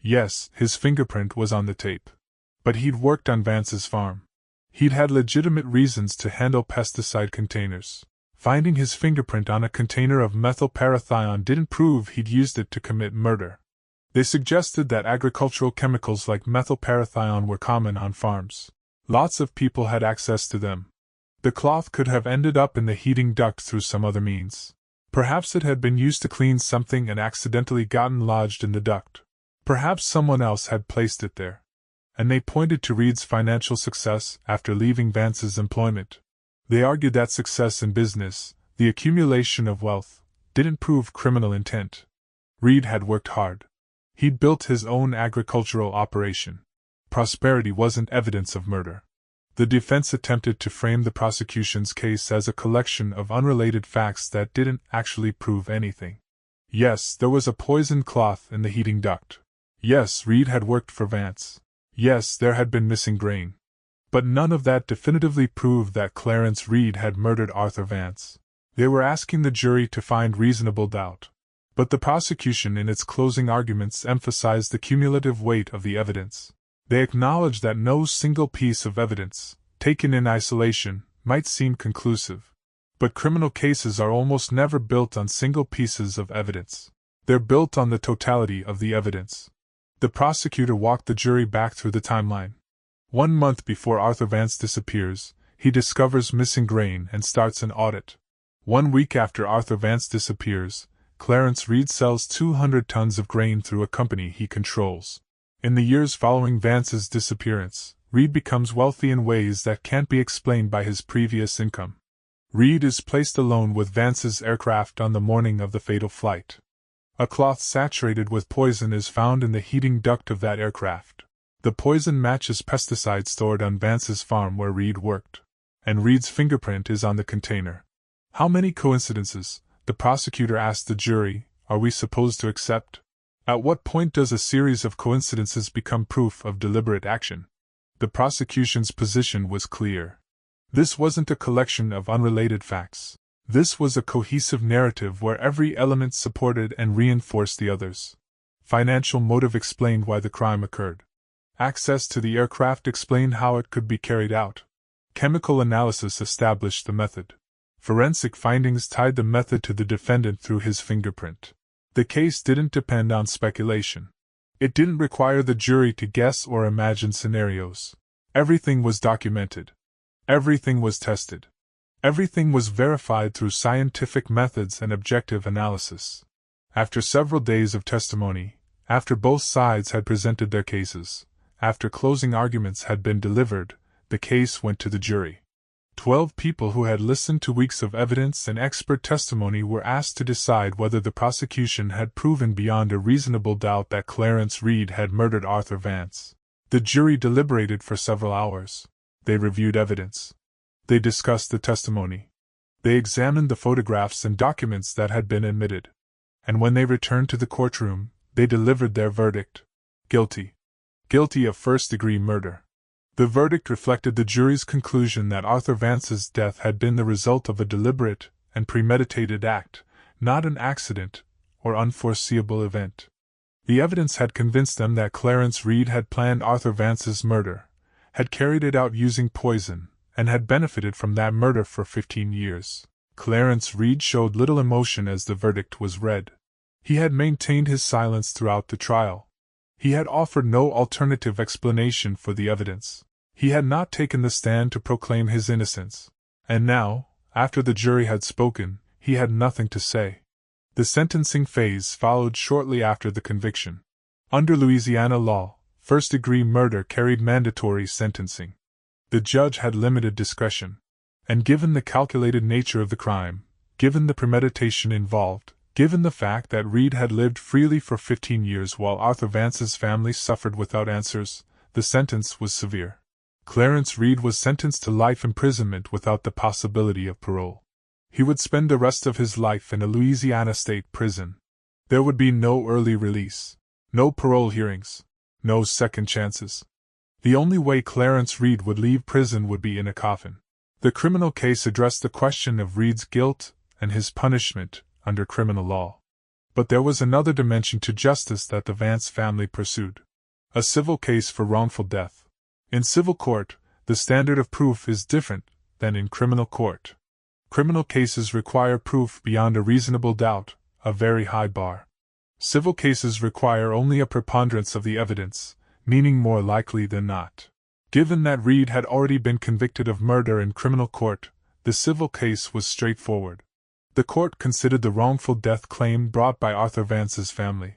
Yes, his fingerprint was on the tape. But he'd worked on Vance's farm. He'd had legitimate reasons to handle pesticide containers. Finding his fingerprint on a container of methylparathion didn't prove he'd used it to commit murder. They suggested that agricultural chemicals like methylparathion were common on farms. Lots of people had access to them. The cloth could have ended up in the heating duct through some other means. Perhaps it had been used to clean something and accidentally gotten lodged in the duct. Perhaps someone else had placed it there. And they pointed to Reed's financial success after leaving Vance's employment. They argued that success in business, the accumulation of wealth, didn't prove criminal intent. Reed had worked hard. He'd built his own agricultural operation. Prosperity wasn't evidence of murder. The defense attempted to frame the prosecution's case as a collection of unrelated facts that didn't actually prove anything. Yes, there was a poisoned cloth in the heating duct. Yes, Reed had worked for Vance. Yes, there had been missing grain. But none of that definitively proved that Clarence Reed had murdered Arthur Vance. They were asking the jury to find reasonable doubt. But the prosecution in its closing arguments emphasized the cumulative weight of the evidence. They acknowledged that no single piece of evidence, taken in isolation, might seem conclusive. But criminal cases are almost never built on single pieces of evidence. They're built on the totality of the evidence. The prosecutor walked the jury back through the timeline. 1 month before Arthur Vance disappears, he discovers missing grain and starts an audit. 1 week after Arthur Vance disappears, Clarence Reed sells 200 tons of grain through a company he controls. In the years following Vance's disappearance, Reed becomes wealthy in ways that can't be explained by his previous income. Reed is placed alone with Vance's aircraft on the morning of the fatal flight. A cloth saturated with poison is found in the heating duct of that aircraft. The poison matches pesticides stored on Vance's farm where Reed worked, and Reed's fingerprint is on the container. How many coincidences, the prosecutor asked the jury, are we supposed to accept? At what point does a series of coincidences become proof of deliberate action? The prosecution's position was clear. This wasn't a collection of unrelated facts. This was a cohesive narrative where every element supported and reinforced the others. Financial motive explained why the crime occurred. Access to the aircraft explained how it could be carried out. Chemical analysis established the method. Forensic findings tied the method to the defendant through his fingerprint. The case didn't depend on speculation. It didn't require the jury to guess or imagine scenarios. Everything was documented. Everything was tested. Everything was verified through scientific methods and objective analysis. After several days of testimony, after both sides had presented their cases, after closing arguments had been delivered, the case went to the jury. 12 people who had listened to weeks of evidence and expert testimony were asked to decide whether the prosecution had proven beyond a reasonable doubt that Clarence Reed had murdered Arthur Vance. The jury deliberated for several hours. They reviewed evidence. They discussed the testimony. They examined the photographs and documents that had been admitted. And when they returned to the courtroom, they delivered their verdict. Guilty. Guilty of first-degree murder. The verdict reflected the jury's conclusion that Arthur Vance's death had been the result of a deliberate and premeditated act, not an accident or unforeseeable event. The evidence had convinced them that Clarence Reed had planned Arthur Vance's murder, had carried it out using poison, and had benefited from that murder for 15 years. Clarence Reed showed little emotion as the verdict was read. He had maintained his silence throughout the trial. He had offered no alternative explanation for the evidence. He had not taken the stand to proclaim his innocence. And now, after the jury had spoken, he had nothing to say. The sentencing phase followed shortly after the conviction. Under Louisiana law, first-degree murder carried mandatory sentencing. The judge had limited discretion. And given the calculated nature of the crime, given the premeditation involved, given the fact that Reed had lived freely for 15 years while Arthur Vance's family suffered without answers, the sentence was severe. Clarence Reed was sentenced to life imprisonment without the possibility of parole. He would spend the rest of his life in a Louisiana state prison. There would be no early release, no parole hearings, no second chances. The only way Clarence Reed would leave prison would be in a coffin. The criminal case addressed the question of Reed's guilt and his punishment under criminal law. But there was another dimension to justice that the Vance family pursued. A civil case for wrongful death. In civil court, the standard of proof is different than in criminal court. Criminal cases require proof beyond a reasonable doubt, a very high bar. Civil cases require only a preponderance of the evidence, meaning more likely than not. Given that Reed had already been convicted of murder in criminal court, the civil case was straightforward. The court considered the wrongful death claim brought by Arthur Vance's family.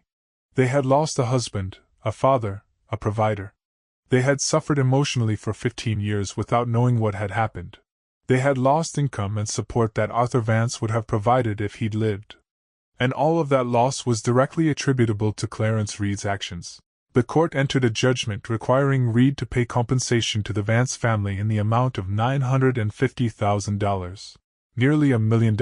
They had lost a husband, a father, a provider. They had suffered emotionally for 15 years without knowing what had happened. They had lost income and support that Arthur Vance would have provided if he'd lived. And all of that loss was directly attributable to Clarence Reed's actions. The court entered a judgment requiring Reed to pay compensation to the Vance family in the amount of $950,000. Nearly $1 million.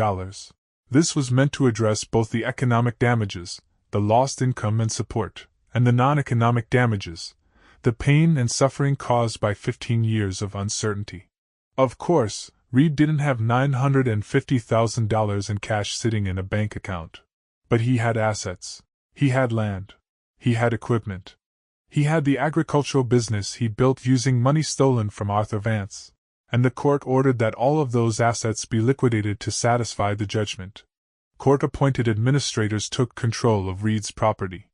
This was meant to address both the economic damages, the lost income and support, and the non-economic damages, the pain and suffering caused by 15 years of uncertainty. Of course, Reed didn't have $950,000 in cash sitting in a bank account. But he had assets. He had land. He had equipment. He had the agricultural business he built using money stolen from Arthur Vance. And the court ordered that all of those assets be liquidated to satisfy the judgment. Court-appointed administrators took control of Reed's property.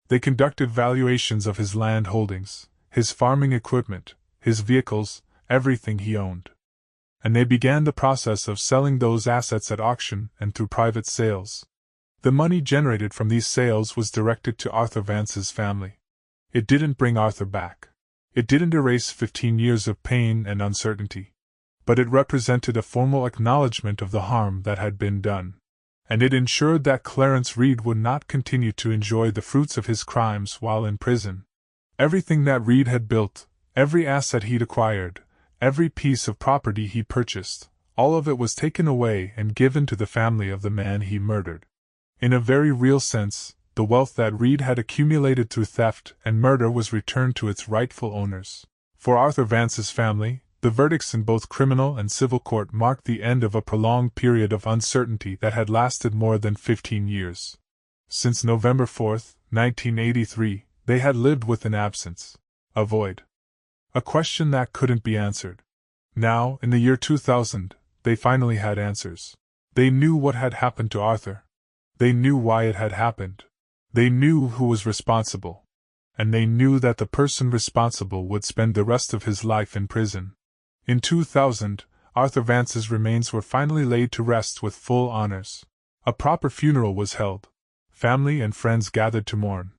They conducted valuations of his land holdings, his farming equipment, his vehicles, everything he owned. And they began the process of selling those assets at auction and through private sales. The money generated from these sales was directed to Arthur Vance's family. It didn't bring Arthur back. It didn't erase 15 years of pain and uncertainty. but it represented a formal acknowledgement of the harm that had been done. And it ensured that Clarence Reed would not continue to enjoy the fruits of his crimes while in prison. Everything that Reed had built, every asset he'd acquired, every piece of property he purchased, all of it was taken away and given to the family of the man he murdered. In a very real sense, the wealth that Reed had accumulated through theft and murder was returned to its rightful owners. For Arthur Vance's family, the verdicts in both criminal and civil court marked the end of a prolonged period of uncertainty that had lasted more than 15 years. Since November 4, 1983, they had lived with an absence, a void, a question that couldn't be answered. Now, in the year 2000, they finally had answers. They knew what had happened to Arthur. They knew why it had happened. They knew who was responsible. And they knew that the person responsible would spend the rest of his life in prison. In 2000, Arthur Vance's remains were finally laid to rest with full honors. A proper funeral was held. Family and friends gathered to mourn.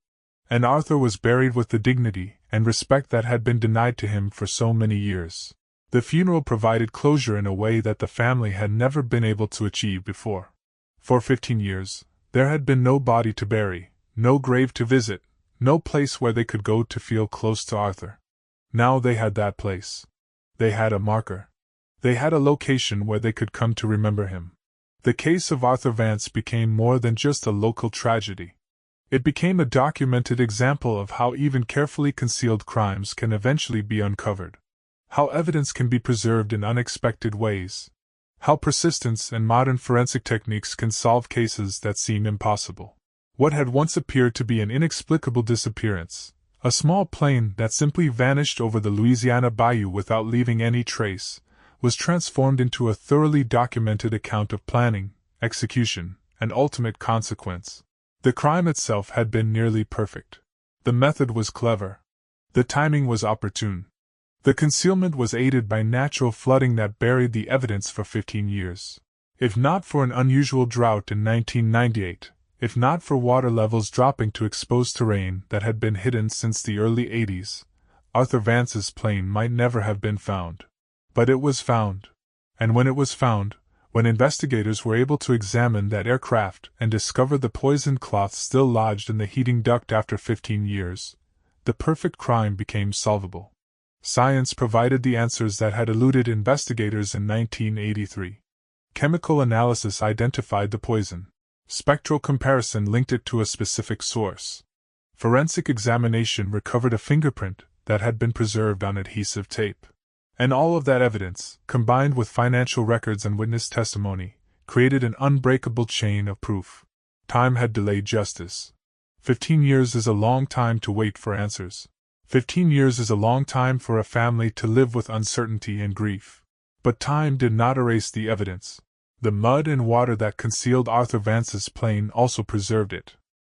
And Arthur was buried with the dignity and respect that had been denied to him for so many years. The funeral provided closure in a way that the family had never been able to achieve before. For 15 years, there had been no body to bury, no grave to visit, no place where they could go to feel close to Arthur. Now they had that place. They had a marker. They had a location where they could come to remember him. The case of Arthur Vance became more than just a local tragedy. It became a documented example of how even carefully concealed crimes can eventually be uncovered. How evidence can be preserved in unexpected ways. How persistence and modern forensic techniques can solve cases that seem impossible. What had once appeared to be an inexplicable disappearance, a small plane that simply vanished over the Louisiana bayou without leaving any trace, was transformed into a thoroughly documented account of planning, execution, and ultimate consequence. The crime itself had been nearly perfect. The method was clever. The timing was opportune. The concealment was aided by natural flooding that buried the evidence for 15 years. If not for an unusual drought in 1998, if not for water levels dropping to exposed terrain that had been hidden since the early 80s, Arthur Vance's plane might never have been found. But it was found. And when it was found, when investigators were able to examine that aircraft and discover the poisoned cloth still lodged in the heating duct after 15 years, the perfect crime became solvable. Science provided the answers that had eluded investigators in 1983. Chemical analysis identified the poison. Spectral comparison linked it to a specific source. Forensic examination recovered a fingerprint that had been preserved on adhesive tape. And all of that evidence, combined with financial records and witness testimony, created an unbreakable chain of proof. Time had delayed justice. 15 years is a long time to wait for answers. 15 years is a long time for a family to live with uncertainty and grief. But time did not erase the evidence. The mud and water that concealed Arthur Vance's plane also preserved it.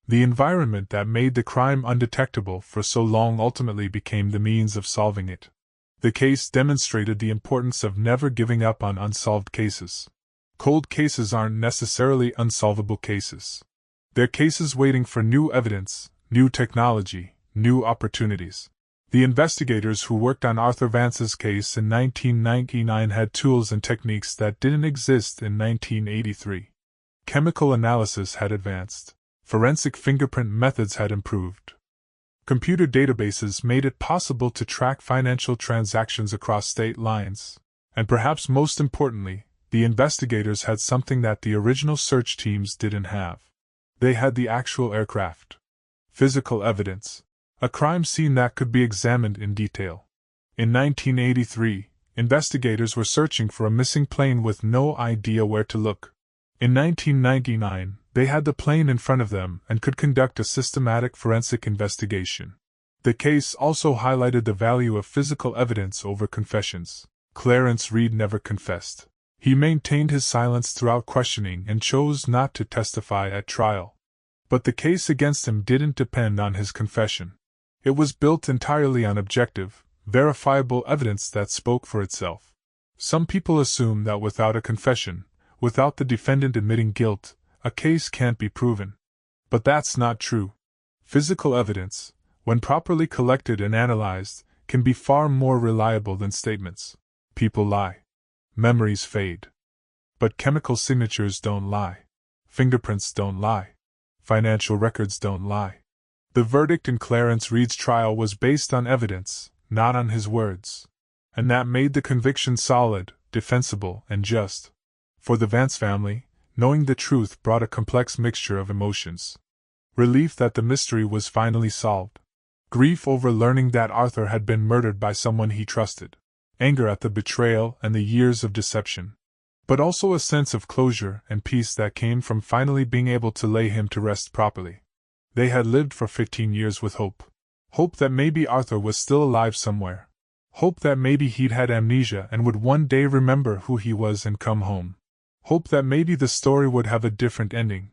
The environment that made the crime undetectable for so long ultimately became the means of solving it. The case demonstrated the importance of never giving up on unsolved cases. Cold cases aren't necessarily unsolvable cases. They're cases waiting for new evidence, new technology, new opportunities. The investigators who worked on Arthur Vance's case in 1999 had tools and techniques that didn't exist in 1983. Chemical analysis had advanced. Forensic fingerprint methods had improved. Computer databases made it possible to track financial transactions across state lines. And perhaps most importantly, the investigators had something that the original search teams didn't have. They had the actual aircraft. Physical evidence. A crime scene that could be examined in detail. In 1983, investigators were searching for a missing plane with no idea where to look. In 1999, they had the plane in front of them and could conduct a systematic forensic investigation. The case also highlighted the value of physical evidence over confessions. Clarence Reed never confessed. He maintained his silence throughout questioning and chose not to testify at trial. But the case against him didn't depend on his confession. It was built entirely on objective, verifiable evidence that spoke for itself. Some people assume that without a confession, without the defendant admitting guilt, a case can't be proven. But that's not true. Physical evidence, when properly collected and analyzed, can be far more reliable than statements. People lie. Memories fade. But chemical signatures don't lie. Fingerprints don't lie. Financial records don't lie. The verdict in Clarence Reed's trial was based on evidence, not on his words. And that made the conviction solid, defensible, and just. For the Vance family, knowing the truth brought a complex mixture of emotions. Relief that the mystery was finally solved. Grief over learning that Arthur had been murdered by someone he trusted. Anger at the betrayal and the years of deception. But also a sense of closure and peace that came from finally being able to lay him to rest properly. They had lived for 15 years with hope. Hope that maybe Arthur was still alive somewhere. Hope that maybe he'd had amnesia and would one day remember who he was and come home. Hope that maybe the story would have a different ending.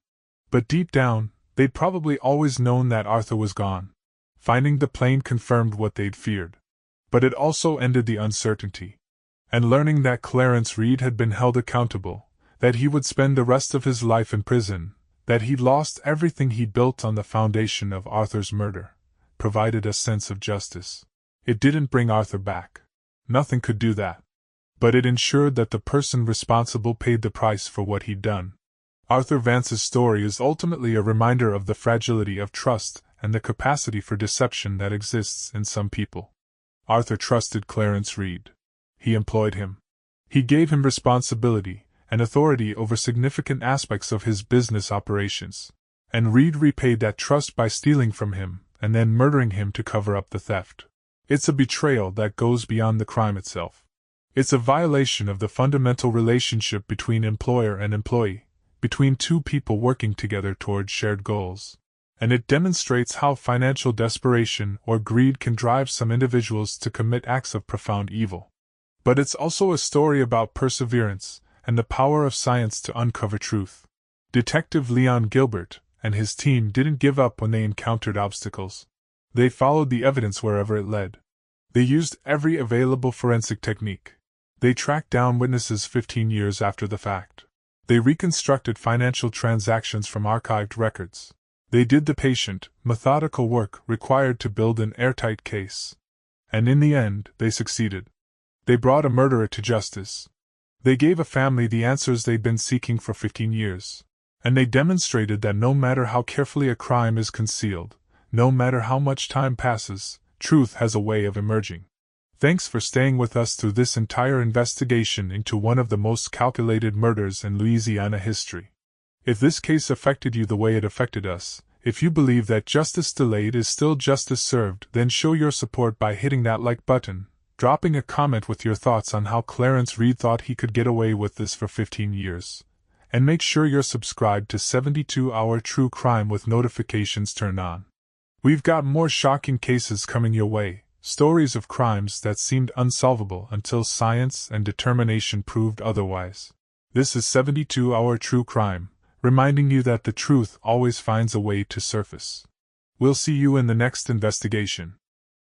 But deep down, they'd probably always known that Arthur was gone. Finding the plane confirmed what they'd feared. But it also ended the uncertainty. And learning that Clarence Reed had been held accountable, that he would spend the rest of his life in prison, that he'd lost everything he'd built on the foundation of Arthur's murder, provided a sense of justice. It didn't bring Arthur back. Nothing could do that. But it ensured that the person responsible paid the price for what he'd done. Arthur Vance's story is ultimately a reminder of the fragility of trust and the capacity for deception that exists in some people. Arthur trusted Clarence Reed. He employed him. He gave him responsibility and authority over significant aspects of his business operations. And Reed repaid that trust by stealing from him and then murdering him to cover up the theft. It's a betrayal that goes beyond the crime itself. It's a violation of the fundamental relationship between employer and employee, between two people working together toward shared goals. And it demonstrates how financial desperation or greed can drive some individuals to commit acts of profound evil. But it's also a story about perseverance and the power of science to uncover truth. Detective Leon Gilbert and his team didn't give up when they encountered obstacles. They followed the evidence wherever it led. They used every available forensic technique. They tracked down witnesses 15 years after the fact. They reconstructed financial transactions from archived records. They did the patient, methodical work required to build an airtight case. And in the end, they succeeded. They brought a murderer to justice. They gave a family the answers they'd been seeking for 15 years. And they demonstrated that no matter how carefully a crime is concealed, no matter how much time passes, truth has a way of emerging. Thanks for staying with us through this entire investigation into one of the most calculated murders in Louisiana history. If this case affected you the way it affected us, if you believe that justice delayed is still justice served, then show your support by hitting that like button, dropping a comment with your thoughts on how Clarence Reed thought he could get away with this for 15 years. And make sure you're subscribed to 72-Hour True Crime with notifications turned on. We've got more shocking cases coming your way, stories of crimes that seemed unsolvable until science and determination proved otherwise. This is 72-Hour True Crime, reminding you that the truth always finds a way to surface. We'll see you in the next investigation.